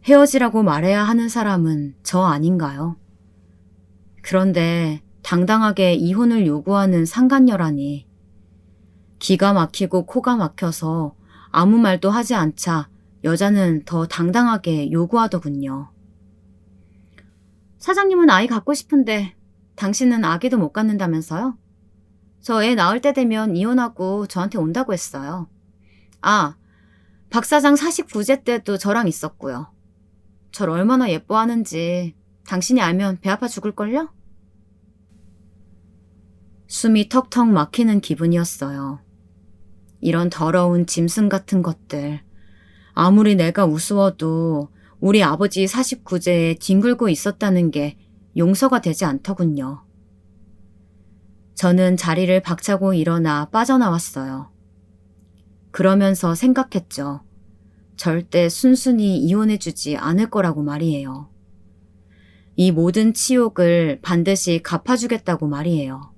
헤어지라고 말해야 하는 사람은 저 아닌가요? 그런데 당당하게 이혼을 요구하는 상간녀라니. 기가 막히고 코가 막혀서 아무 말도 하지 않자 여자는 더 당당하게 요구하더군요. 사장님은 아이 갖고 싶은데 당신은 아기도 못 갖는다면서요? 저 애 낳을 때 되면 이혼하고 저한테 온다고 했어요. 아, 박 사장 49제 때도 저랑 있었고요. 절 얼마나 예뻐하는지 당신이 알면 배 아파 죽을걸요? 숨이 턱턱 막히는 기분이었어요. 이런 더러운 짐승 같은 것들. 아무리 내가 우스워도 우리 아버지 49제에 뒹굴고 있었다는 게 용서가 되지 않더군요. 저는 자리를 박차고 일어나 빠져나왔어요. 그러면서 생각했죠. 절대 순순히 이혼해주지 않을 거라고 말이에요. 이 모든 치욕을 반드시 갚아주겠다고 말이에요.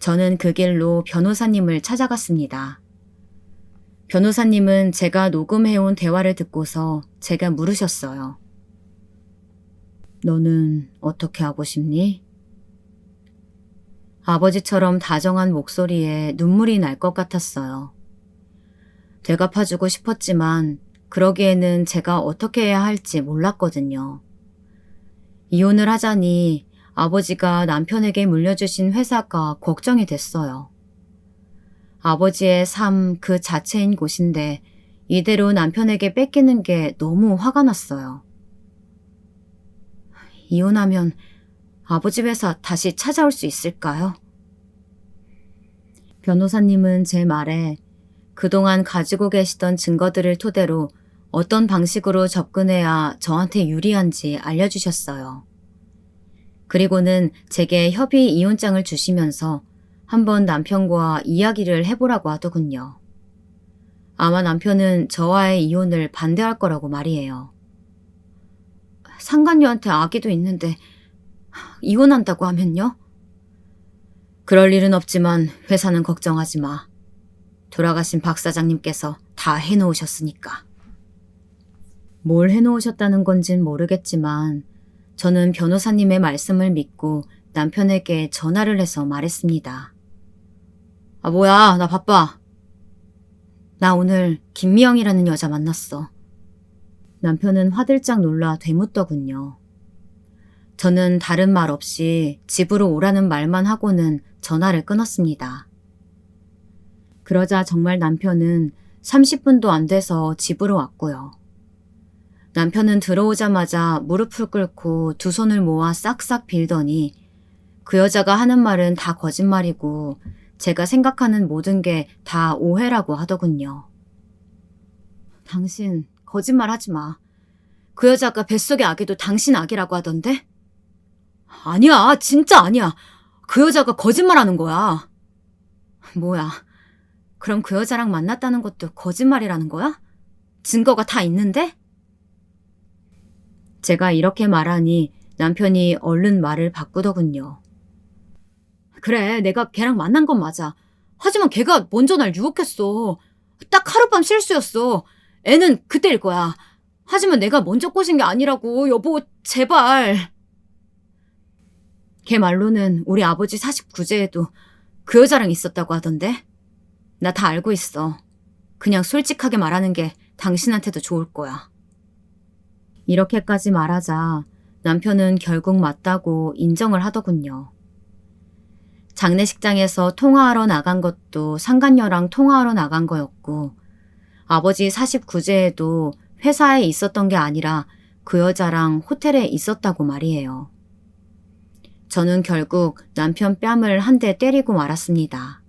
저는 그 길로 변호사님을 찾아갔습니다. 변호사님은 제가 녹음해온 대화를 듣고서 제가 물으셨어요. 너는 어떻게 하고 싶니? 아버지처럼 다정한 목소리에 눈물이 날 것 같았어요. 되갚아주고 싶었지만 그러기에는 제가 어떻게 해야 할지 몰랐거든요. 이혼을 하자니 아버지가 남편에게 물려주신 회사가 걱정이 됐어요. 아버지의 삶 그 자체인 곳인데 이대로 남편에게 뺏기는 게 너무 화가 났어요. 이혼하면 아버지 회사 다시 찾아올 수 있을까요? 변호사님은 제 말에 그동안 가지고 계시던 증거들을 토대로 어떤 방식으로 접근해야 저한테 유리한지 알려주셨어요. 그리고는 제게 협의 이혼장을 주시면서 한번 남편과 이야기를 해보라고 하더군요. 아마 남편은 저와의 이혼을 반대할 거라고 말이에요. 상간녀한테 아기도 있는데 이혼한다고 하면요? 그럴 일은 없지만 회사는 걱정하지 마. 돌아가신 박 사장님께서 다 해놓으셨으니까. 뭘 해놓으셨다는 건진 모르겠지만 저는 변호사님의 말씀을 믿고 남편에게 전화를 해서 말했습니다. 아, 뭐야, 나 바빠. 나 오늘 김미영이라는 여자 만났어. 남편은 화들짝 놀라 되묻더군요. 저는 다른 말 없이 집으로 오라는 말만 하고는 전화를 끊었습니다. 그러자 정말 남편은 30분도 안 돼서 집으로 왔고요. 남편은 들어오자마자 무릎을 꿇고 두 손을 모아 싹싹 빌더니 그 여자가 하는 말은 다 거짓말이고 제가 생각하는 모든 게 다 오해라고 하더군요. 당신 거짓말 하지 마. 그 여자가 뱃속의 아기도 당신 아기라고 하던데? 아니야, 진짜 아니야. 그 여자가 거짓말하는 거야. 뭐야, 그럼 그 여자랑 만났다는 것도 거짓말이라는 거야? 증거가 다 있는데? 제가 이렇게 말하니 남편이 얼른 말을 바꾸더군요. 그래, 내가 걔랑 만난 건 맞아. 하지만 걔가 먼저 날 유혹했어. 딱 하룻밤 실수였어. 애는 그때일 거야. 하지만 내가 먼저 꼬신 게 아니라고, 여보, 제발. 걔 말로는 우리 아버지 49제에도 그 여자랑 있었다고 하던데? 나 다 알고 있어. 그냥 솔직하게 말하는 게 당신한테도 좋을 거야. 이렇게까지 말하자 남편은 결국 맞다고 인정을 하더군요. 장례식장에서 통화하러 나간 것도 상간녀랑 통화하러 나간 거였고 아버지 49제에도 회사에 있었던 게 아니라 그 여자랑 호텔에 있었다고 말이에요. 저는 결국 남편 뺨을 한 대 때리고 말았습니다.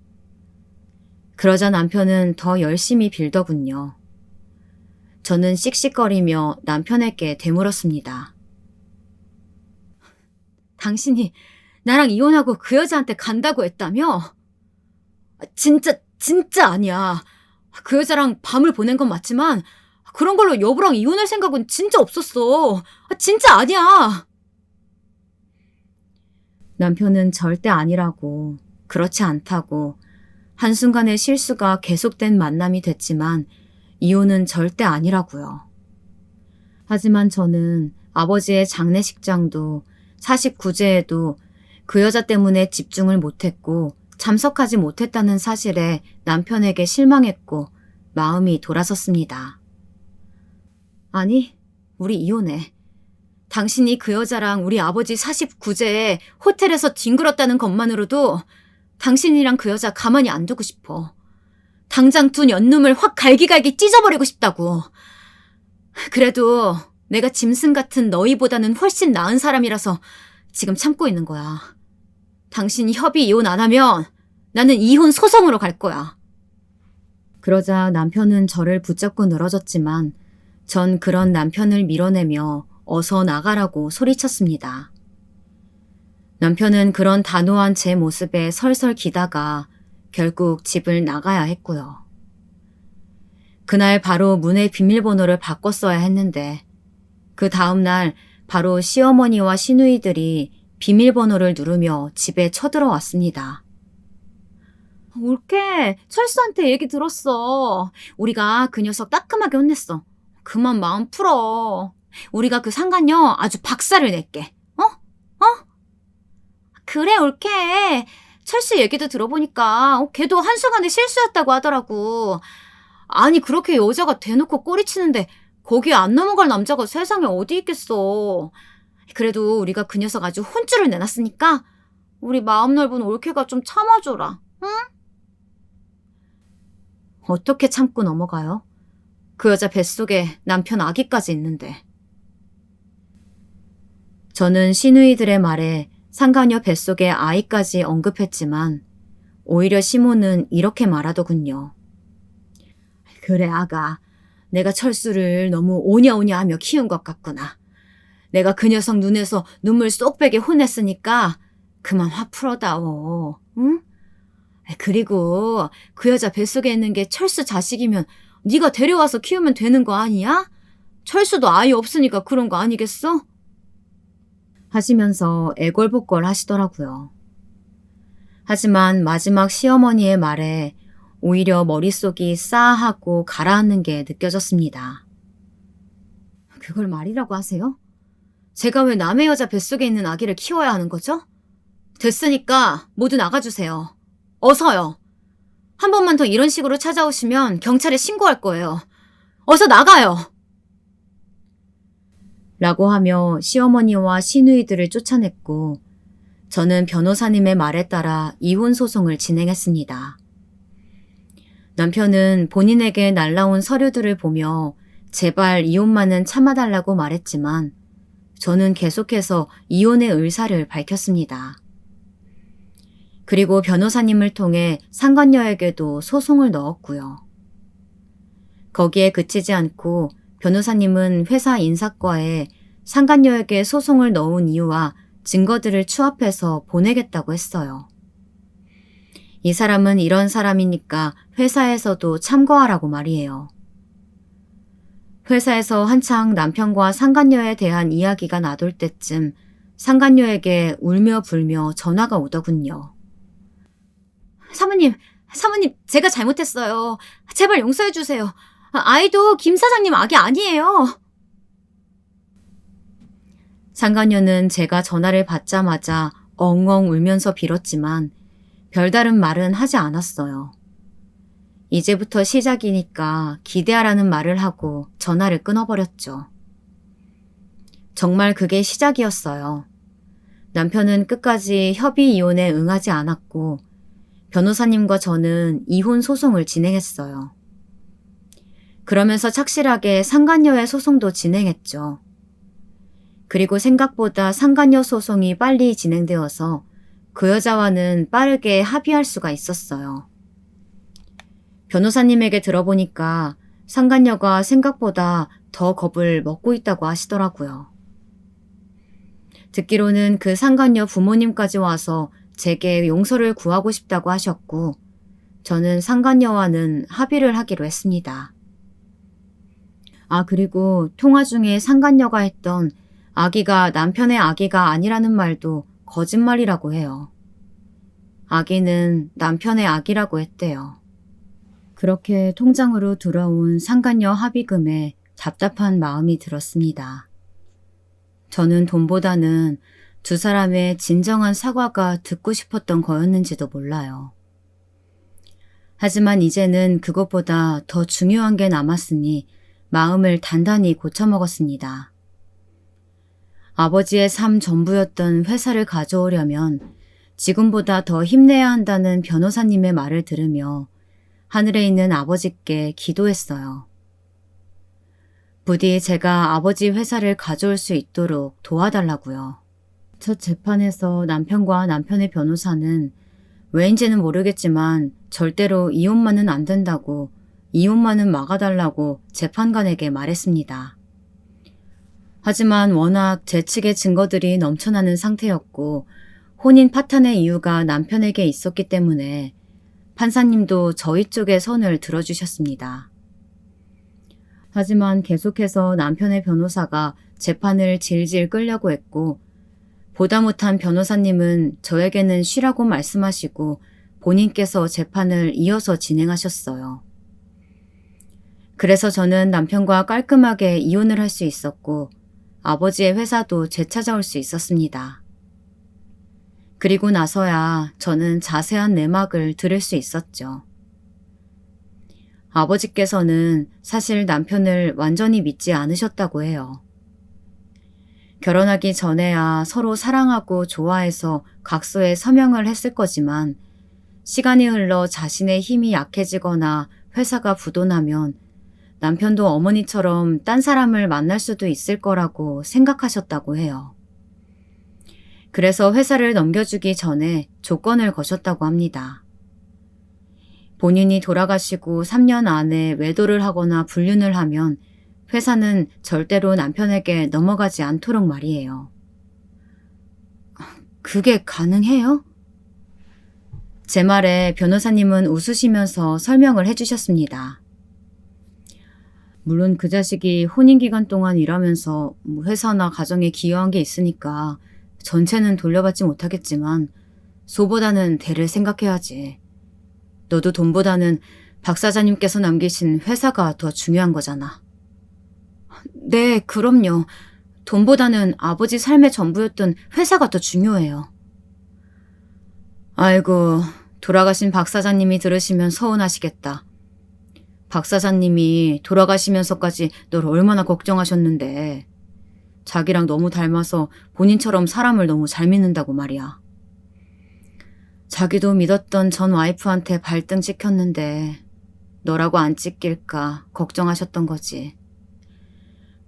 그러자 남편은 더 열심히 빌더군요. 저는 씩씩거리며 남편에게 되물었습니다. 당신이 나랑 이혼하고 그 여자한테 간다고 했다며? 진짜 아니야. 그 여자랑 밤을 보낸 건 맞지만 그런 걸로 여보랑 이혼할 생각은 진짜 없었어. 진짜 아니야. 남편은 절대 아니라고, 그렇지 않다고, 한순간의 실수가 계속된 만남이 됐지만 이혼은 절대 아니라고요. 하지만 저는 아버지의 장례식장도 49제에도 그 여자 때문에 집중을 못했고 참석하지 못했다는 사실에 남편에게 실망했고 마음이 돌아섰습니다. 아니, 우리 이혼해. 당신이 그 여자랑 우리 아버지 49제에 호텔에서 뒹굴었다는 것만으로도 당신이랑 그 여자 가만히 안 두고 싶어. 당장 두 연놈을 확 갈기갈기 찢어버리고 싶다고. 그래도 내가 짐승 같은 너희보다는 훨씬 나은 사람이라서 지금 참고 있는 거야. 당신이 협의 이혼 안 하면 나는 이혼 소송으로 갈 거야. 그러자 남편은 저를 붙잡고 늘어졌지만 전 그런 남편을 밀어내며 어서 나가라고 소리쳤습니다. 남편은 그런 단호한 제 모습에 설설 기다가 결국 집을 나가야 했고요. 그날 바로 문의 비밀번호를 바꿨어야 했는데 그 다음날 바로 시어머니와 시누이들이 비밀번호를 누르며 집에 쳐들어왔습니다. 올케, 철수한테 얘기 들었어. 우리가 그 녀석 따끔하게 혼냈어. 그만 마음 풀어. 우리가 그 상간녀 아주 박살을 낼게. 그래, 올케. 철수 얘기도 들어보니까 걔도 한순간에 실수였다고 하더라고. 아니, 그렇게 여자가 대놓고 꼬리치는데 거기에 안 넘어갈 남자가 세상에 어디 있겠어. 그래도 우리가 그 녀석 아주 혼쭐을 내놨으니까 우리 마음 넓은 올케가 좀 참아줘라. 응? 어떻게 참고 넘어가요? 그 여자 뱃속에 남편 아기까지 있는데. 저는 시누이들의 말에 상간녀 뱃속에 아이까지 언급했지만 오히려 시모는 이렇게 말하더군요. 그래, 아가. 내가 철수를 너무 오냐오냐 하며 키운 것 같구나. 내가 그 녀석 눈에서 눈물 쏙 빼게 혼냈으니까 그만 화 풀어다오. 응? 그리고 그 여자 뱃속에 있는 게 철수 자식이면 네가 데려와서 키우면 되는 거 아니야? 철수도 아이 없으니까 그런 거 아니겠어? 하시면서 애걸복걸 하시더라고요. 하지만 마지막 시어머니의 말에 오히려 머릿속이 싸하고 가라앉는 게 느껴졌습니다. 그걸 말이라고 하세요? 제가 왜 남의 여자 뱃속에 있는 아기를 키워야 하는 거죠? 됐으니까 모두 나가주세요. 어서요. 한 번만 더 이런 식으로 찾아오시면 경찰에 신고할 거예요. 어서 나가요. 라고 하며 시어머니와 시누이들을 쫓아냈고 저는 변호사님의 말에 따라 이혼 소송을 진행했습니다. 남편은 본인에게 날라온 서류들을 보며 제발 이혼만은 참아달라고 말했지만 저는 계속해서 이혼의 의사를 밝혔습니다. 그리고 변호사님을 통해 상간녀에게도 소송을 넣었고요. 거기에 그치지 않고 변호사님은 회사 인사과에 상간녀에게 소송을 넣은 이유와 증거들을 추합해서 보내겠다고 했어요. 이 사람은 이런 사람이니까 회사에서도 참고하라고 말이에요. 회사에서 한창 남편과 상간녀에 대한 이야기가 나돌 때쯤 상간녀에게 울며 불며 전화가 오더군요. 사모님, 제가 잘못했어요. 제발 용서해 주세요. 아이도 김 사장님 아기 아니에요. 상간녀는 제가 전화를 받자마자 엉엉 울면서 빌었지만 별다른 말은 하지 않았어요. 이제부터 시작이니까 기대하라는 말을 하고 전화를 끊어버렸죠. 정말 그게 시작이었어요. 남편은 끝까지 협의 이혼에 응하지 않았고 변호사님과 저는 이혼 소송을 진행했어요. 그러면서 착실하게 상간녀의 소송도 진행했죠. 그리고 생각보다 상간녀 소송이 빨리 진행되어서 그 여자와는 빠르게 합의할 수가 있었어요. 변호사님에게 들어보니까 상간녀가 생각보다 더 겁을 먹고 있다고 하시더라고요. 듣기로는 그 상간녀 부모님까지 와서 제게 용서를 구하고 싶다고 하셨고 저는 상간녀와는 합의를 하기로 했습니다. 그리고 통화 중에 상간녀가 했던 아기가 남편의 아기가 아니라는 말도 거짓말이라고 해요. 아기는 남편의 아기라고 했대요. 그렇게 통장으로 들어온 상간녀 합의금에 답답한 마음이 들었습니다. 저는 돈보다는 두 사람의 진정한 사과가 듣고 싶었던 거였는지도 몰라요. 하지만 이제는 그것보다 더 중요한 게 남았으니 마음을 단단히 고쳐먹었습니다. 아버지의 삶 전부였던 회사를 가져오려면 지금보다 더 힘내야 한다는 변호사님의 말을 들으며 하늘에 있는 아버지께 기도했어요. 부디 제가 아버지 회사를 가져올 수 있도록 도와달라고요. 첫 재판에서 남편과 남편의 변호사는 왜인지는 모르겠지만 절대로 이혼만은 안 된다고 이혼만은 막아달라고 재판관에게 말했습니다. 하지만 워낙 제 측의 증거들이 넘쳐나는 상태였고 혼인 파탄의 이유가 남편에게 있었기 때문에 판사님도 저희 쪽의 선을 들어주셨습니다. 하지만 계속해서 남편의 변호사가 재판을 질질 끌려고 했고 보다 못한 변호사님은 저에게는 쉬라고 말씀하시고 본인께서 재판을 이어서 진행하셨어요. 그래서 저는 남편과 깔끔하게 이혼을 할 수 있었고 아버지의 회사도 되찾아올 수 있었습니다. 그리고 나서야 저는 자세한 내막을 들을 수 있었죠. 아버지께서는 사실 남편을 완전히 믿지 않으셨다고 해요. 결혼하기 전에야 서로 사랑하고 좋아해서 각서에 서명을 했을 거지만 시간이 흘러 자신의 힘이 약해지거나 회사가 부도나면 남편도 어머니처럼 딴 사람을 만날 수도 있을 거라고 생각하셨다고 해요. 그래서 회사를 넘겨주기 전에 조건을 거셨다고 합니다. 본인이 돌아가시고 3년 안에 외도를 하거나 불륜을 하면 회사는 절대로 남편에게 넘어가지 않도록 말이에요. 그게 가능해요? 제 말에 변호사님은 웃으시면서 설명을 해주셨습니다. 물론 그 자식이 혼인기간 동안 일하면서 회사나 가정에 기여한 게 있으니까 전체는 돌려받지 못하겠지만 소보다는 대를 생각해야지. 너도 돈보다는 박 사장님께서 남기신 회사가 더 중요한 거잖아. 네, 그럼요. 돈보다는 아버지 삶의 전부였던 회사가 더 중요해요. 아이고, 돌아가신 박 사장님이 들으시면 서운하시겠다. 박 사장님이 돌아가시면서까지 널 얼마나 걱정하셨는데 자기랑 너무 닮아서 본인처럼 사람을 너무 잘 믿는다고 말이야. 자기도 믿었던 전 와이프한테 발등 찍혔는데 너라고 안 찍힐까 걱정하셨던 거지.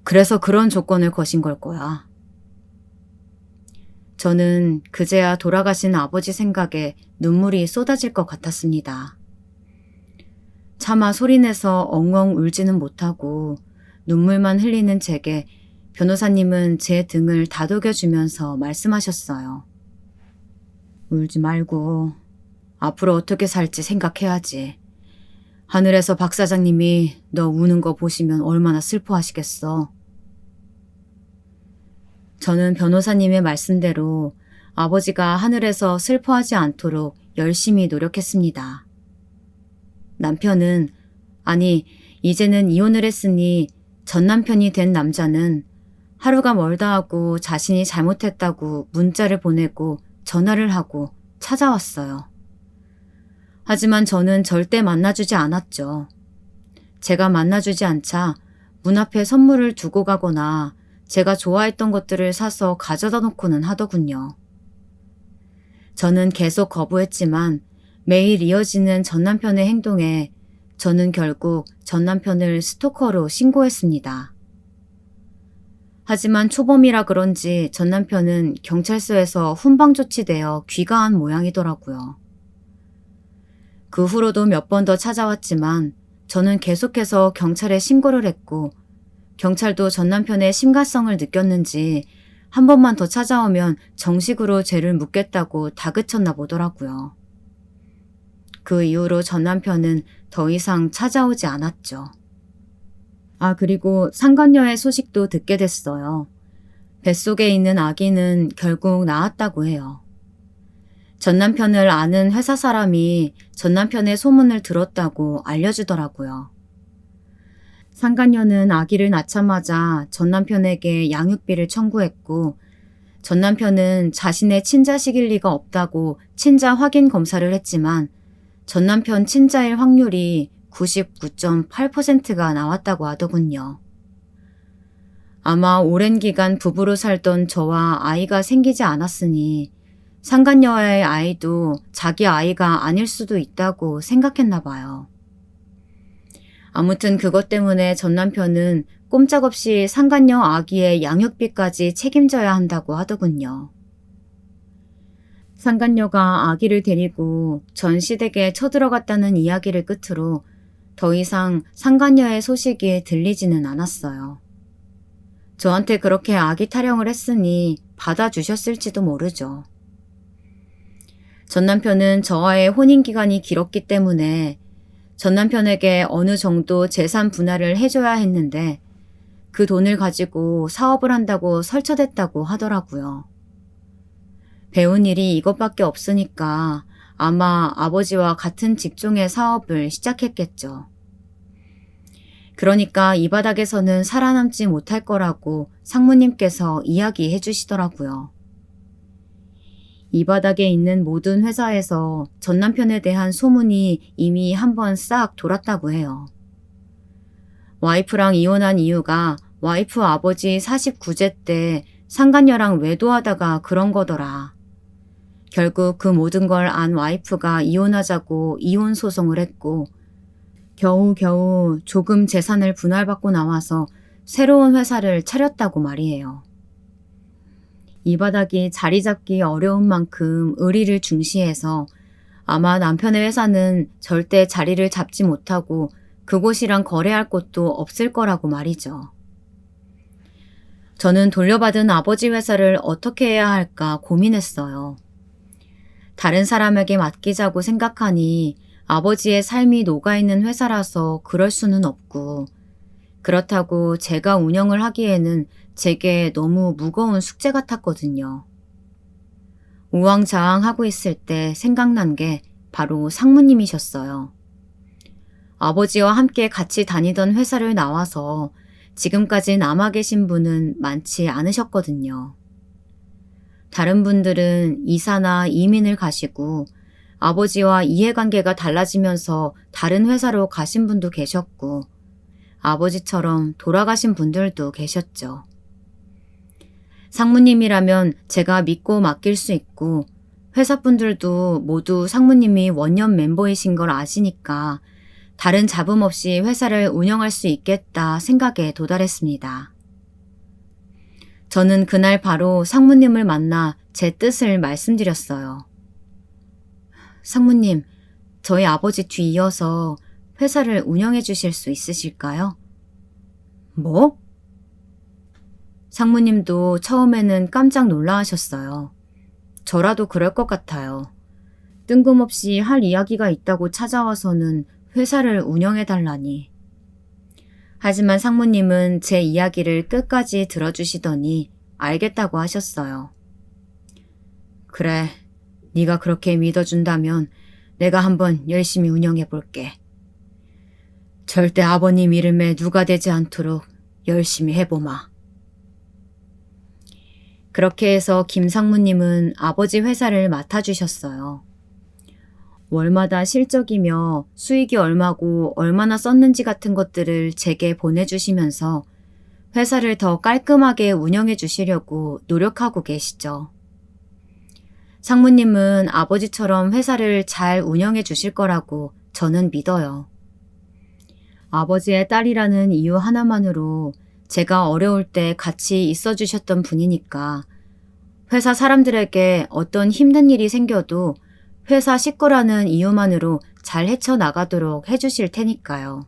그래서 그런 조건을 거신 걸 거야. 저는 그제야 돌아가신 아버지 생각에 눈물이 쏟아질 것 같았습니다. 차마 소리내서 엉엉 울지는 못하고 눈물만 흘리는 제게 변호사님은 제 등을 다독여주면서 말씀하셨어요. 울지 말고 앞으로 어떻게 살지 생각해야지. 하늘에서 박 사장님이 너 우는 거 보시면 얼마나 슬퍼하시겠어. 저는 변호사님의 말씀대로 아버지가 하늘에서 슬퍼하지 않도록 열심히 노력했습니다. 남편은, 아니, 이제는 이혼을 했으니 전 남편이 된 남자는 하루가 멀다 하고 자신이 잘못했다고 문자를 보내고 전화를 하고 찾아왔어요. 하지만 저는 절대 만나주지 않았죠. 제가 만나주지 않자 문 앞에 선물을 두고 가거나 제가 좋아했던 것들을 사서 가져다 놓고는 하더군요. 저는 계속 거부했지만 매일 이어지는 전 남편의 행동에 저는 결국 전 남편을 스토커로 신고했습니다. 하지만 초범이라 그런지 전 남편은 경찰서에서 훈방 조치되어 귀가한 모양이더라고요. 그 후로도 몇 번 더 찾아왔지만 저는 계속해서 경찰에 신고를 했고 경찰도 전 남편의 심각성을 느꼈는지 한 번만 더 찾아오면 정식으로 죄를 묻겠다고 다그쳤나 보더라고요. 그 이후로 전 남편은 더 이상 찾아오지 않았죠. 그리고 상간녀의 소식도 듣게 됐어요. 뱃속에 있는 아기는 결국 낳았다고 해요. 전 남편을 아는 회사 사람이 전 남편의 소문을 들었다고 알려주더라고요. 상간녀는 아기를 낳자마자 전 남편에게 양육비를 청구했고 전 남편은 자신의 친자식일 리가 없다고 친자 확인 검사를 했지만 전 남편 친자일 확률이 99.8%가 나왔다고 하더군요. 아마 오랜 기간 부부로 살던 저와 아이가 생기지 않았으니 상간녀의 아이도 자기 아이가 아닐 수도 있다고 생각했나 봐요. 아무튼 그것 때문에 전 남편은 꼼짝없이 상간녀 아기의 양육비까지 책임져야 한다고 하더군요. 상간녀가 아기를 데리고 전 시댁에 쳐들어갔다는 이야기를 끝으로 더 이상 상간녀의 소식이 들리지는 않았어요. 저한테 그렇게 아기 타령을 했으니 받아주셨을지도 모르죠. 전 남편은 저와의 혼인기간이 길었기 때문에 전 남편에게 어느 정도 재산 분할을 해줘야 했는데 그 돈을 가지고 사업을 한다고 설쳐댔다고 하더라고요. 배운 일이 이것밖에 없으니까 아마 아버지와 같은 직종의 사업을 시작했겠죠. 그러니까 이 바닥에서는 살아남지 못할 거라고 상무님께서 이야기해 주시더라고요. 이 바닥에 있는 모든 회사에서 전 남편에 대한 소문이 이미 한번 싹 돌았다고 해요. 와이프랑 이혼한 이유가 와이프 아버지 49제 때 상간녀랑 외도하다가 그런 거더라. 결국 그 모든 걸 안 와이프가 이혼하자고 이혼 소송을 했고 겨우겨우 조금 재산을 분할받고 나와서 새로운 회사를 차렸다고 말이에요. 이 바닥이 자리 잡기 어려운 만큼 의리를 중시해서 아마 남편의 회사는 절대 자리를 잡지 못하고 그곳이랑 거래할 곳도 없을 거라고 말이죠. 저는 돌려받은 아버지 회사를 어떻게 해야 할까 고민했어요. 다른 사람에게 맡기자고 생각하니 아버지의 삶이 녹아있는 회사라서 그럴 수는 없고, 그렇다고 제가 운영을 하기에는 제게 너무 무거운 숙제 같았거든요. 우왕좌왕하고 있을 때 생각난 게 바로 상무님이셨어요. 아버지와 함께 같이 다니던 회사를 나와서 지금까지 남아 계신 분은 많지 않으셨거든요. 다른 분들은 이사나 이민을 가시고 아버지와 이해관계가 달라지면서 다른 회사로 가신 분도 계셨고 아버지처럼 돌아가신 분들도 계셨죠. 상무님이라면 제가 믿고 맡길 수 있고 회사분들도 모두 상무님이 원년 멤버이신 걸 아시니까 다른 잡음 없이 회사를 운영할 수 있겠다 생각에 도달했습니다. 저는 그날 바로 상무님을 만나 제 뜻을 말씀드렸어요. 상무님, 저희 아버지 뒤 이어서 회사를 운영해 주실 수 있으실까요? 뭐? 상무님도 처음에는 깜짝 놀라하셨어요. 저라도 그럴 것 같아요. 뜬금없이 할 이야기가 있다고 찾아와서는 회사를 운영해 달라니. 하지만 상무님은 제 이야기를 끝까지 들어주시더니 알겠다고 하셨어요. 그래, 네가 그렇게 믿어준다면 내가 한번 열심히 운영해 볼게. 절대 아버님 이름에 누가 되지 않도록 열심히 해보마. 그렇게 해서 김 상무님은 아버지 회사를 맡아주셨어요. 월마다 실적이며 수익이 얼마고 얼마나 썼는지 같은 것들을 제게 보내주시면서 회사를 더 깔끔하게 운영해 주시려고 노력하고 계시죠. 상무님은 아버지처럼 회사를 잘 운영해 주실 거라고 저는 믿어요. 아버지의 딸이라는 이유 하나만으로 제가 어려울 때 같이 있어 주셨던 분이니까 회사 사람들에게 어떤 힘든 일이 생겨도 회사 식구라는 이유만으로 잘 헤쳐나가도록 해주실 테니까요.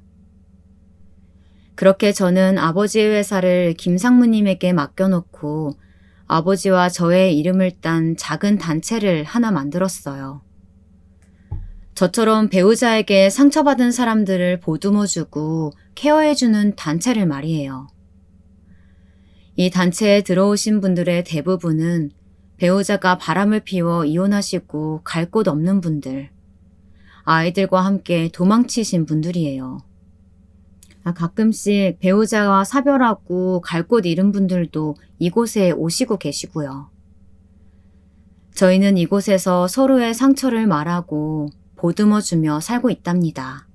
그렇게 저는 아버지의 회사를 김 상무님에게 맡겨놓고 아버지와 저의 이름을 딴 작은 단체를 하나 만들었어요. 저처럼 배우자에게 상처받은 사람들을 보듬어주고 케어해주는 단체를 말이에요. 이 단체에 들어오신 분들의 대부분은 배우자가 바람을 피워 이혼하시고 갈 곳 없는 분들, 아이들과 함께 도망치신 분들이에요. 가끔씩 배우자와 사별하고 갈 곳 잃은 분들도 이곳에 오시고 계시고요. 저희는 이곳에서 서로의 상처를 말하고 보듬어주며 살고 있답니다.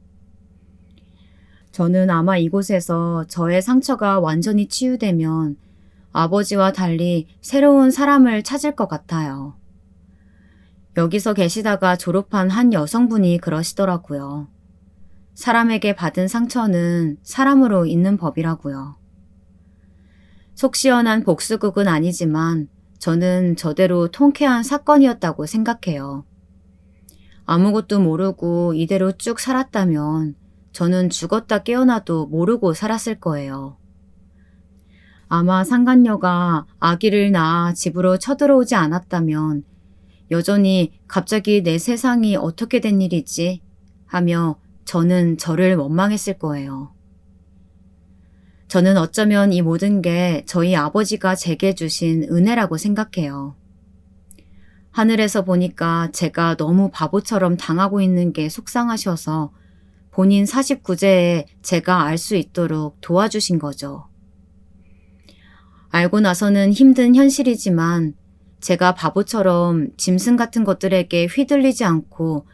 저는 아마 이곳에서 저의 상처가 완전히 치유되면 아버지와 달리 새로운 사람을 찾을 것 같아요. 여기서 계시다가 졸업한 한 여성분이 그러시더라고요. 사람에게 받은 상처는 사람으로 있는 법이라고요. 속 시원한 복수극은 아니지만 저는 저대로 통쾌한 사건이었다고 생각해요. 아무것도 모르고 이대로 쭉 살았다면 저는 죽었다 깨어나도 모르고 살았을 거예요. 아마 상간녀가 아기를 낳아 집으로 쳐들어오지 않았다면 여전히 갑자기 내 세상이 어떻게 된 일이지? 하며 저는 저를 원망했을 거예요. 저는 어쩌면 이 모든 게 저희 아버지가 제게 주신 은혜라고 생각해요. 하늘에서 보니까 제가 너무 바보처럼 당하고 있는 게 속상하셔서 본인 49제에 제가 알 수 있도록 도와주신 거죠. 알고 나서는 힘든 현실이지만 제가 바보처럼 짐승 같은 것들에게 휘둘리지 않고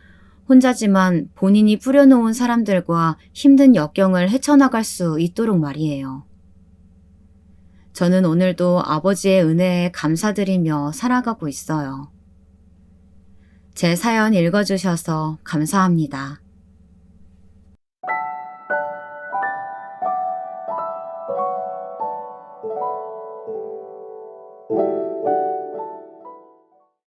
혼자지만 본인이 뿌려놓은 사람들과 힘든 역경을 헤쳐나갈 수 있도록 말이에요. 저는 오늘도 아버지의 은혜에 감사드리며 살아가고 있어요. 제 사연 읽어주셔서 감사합니다.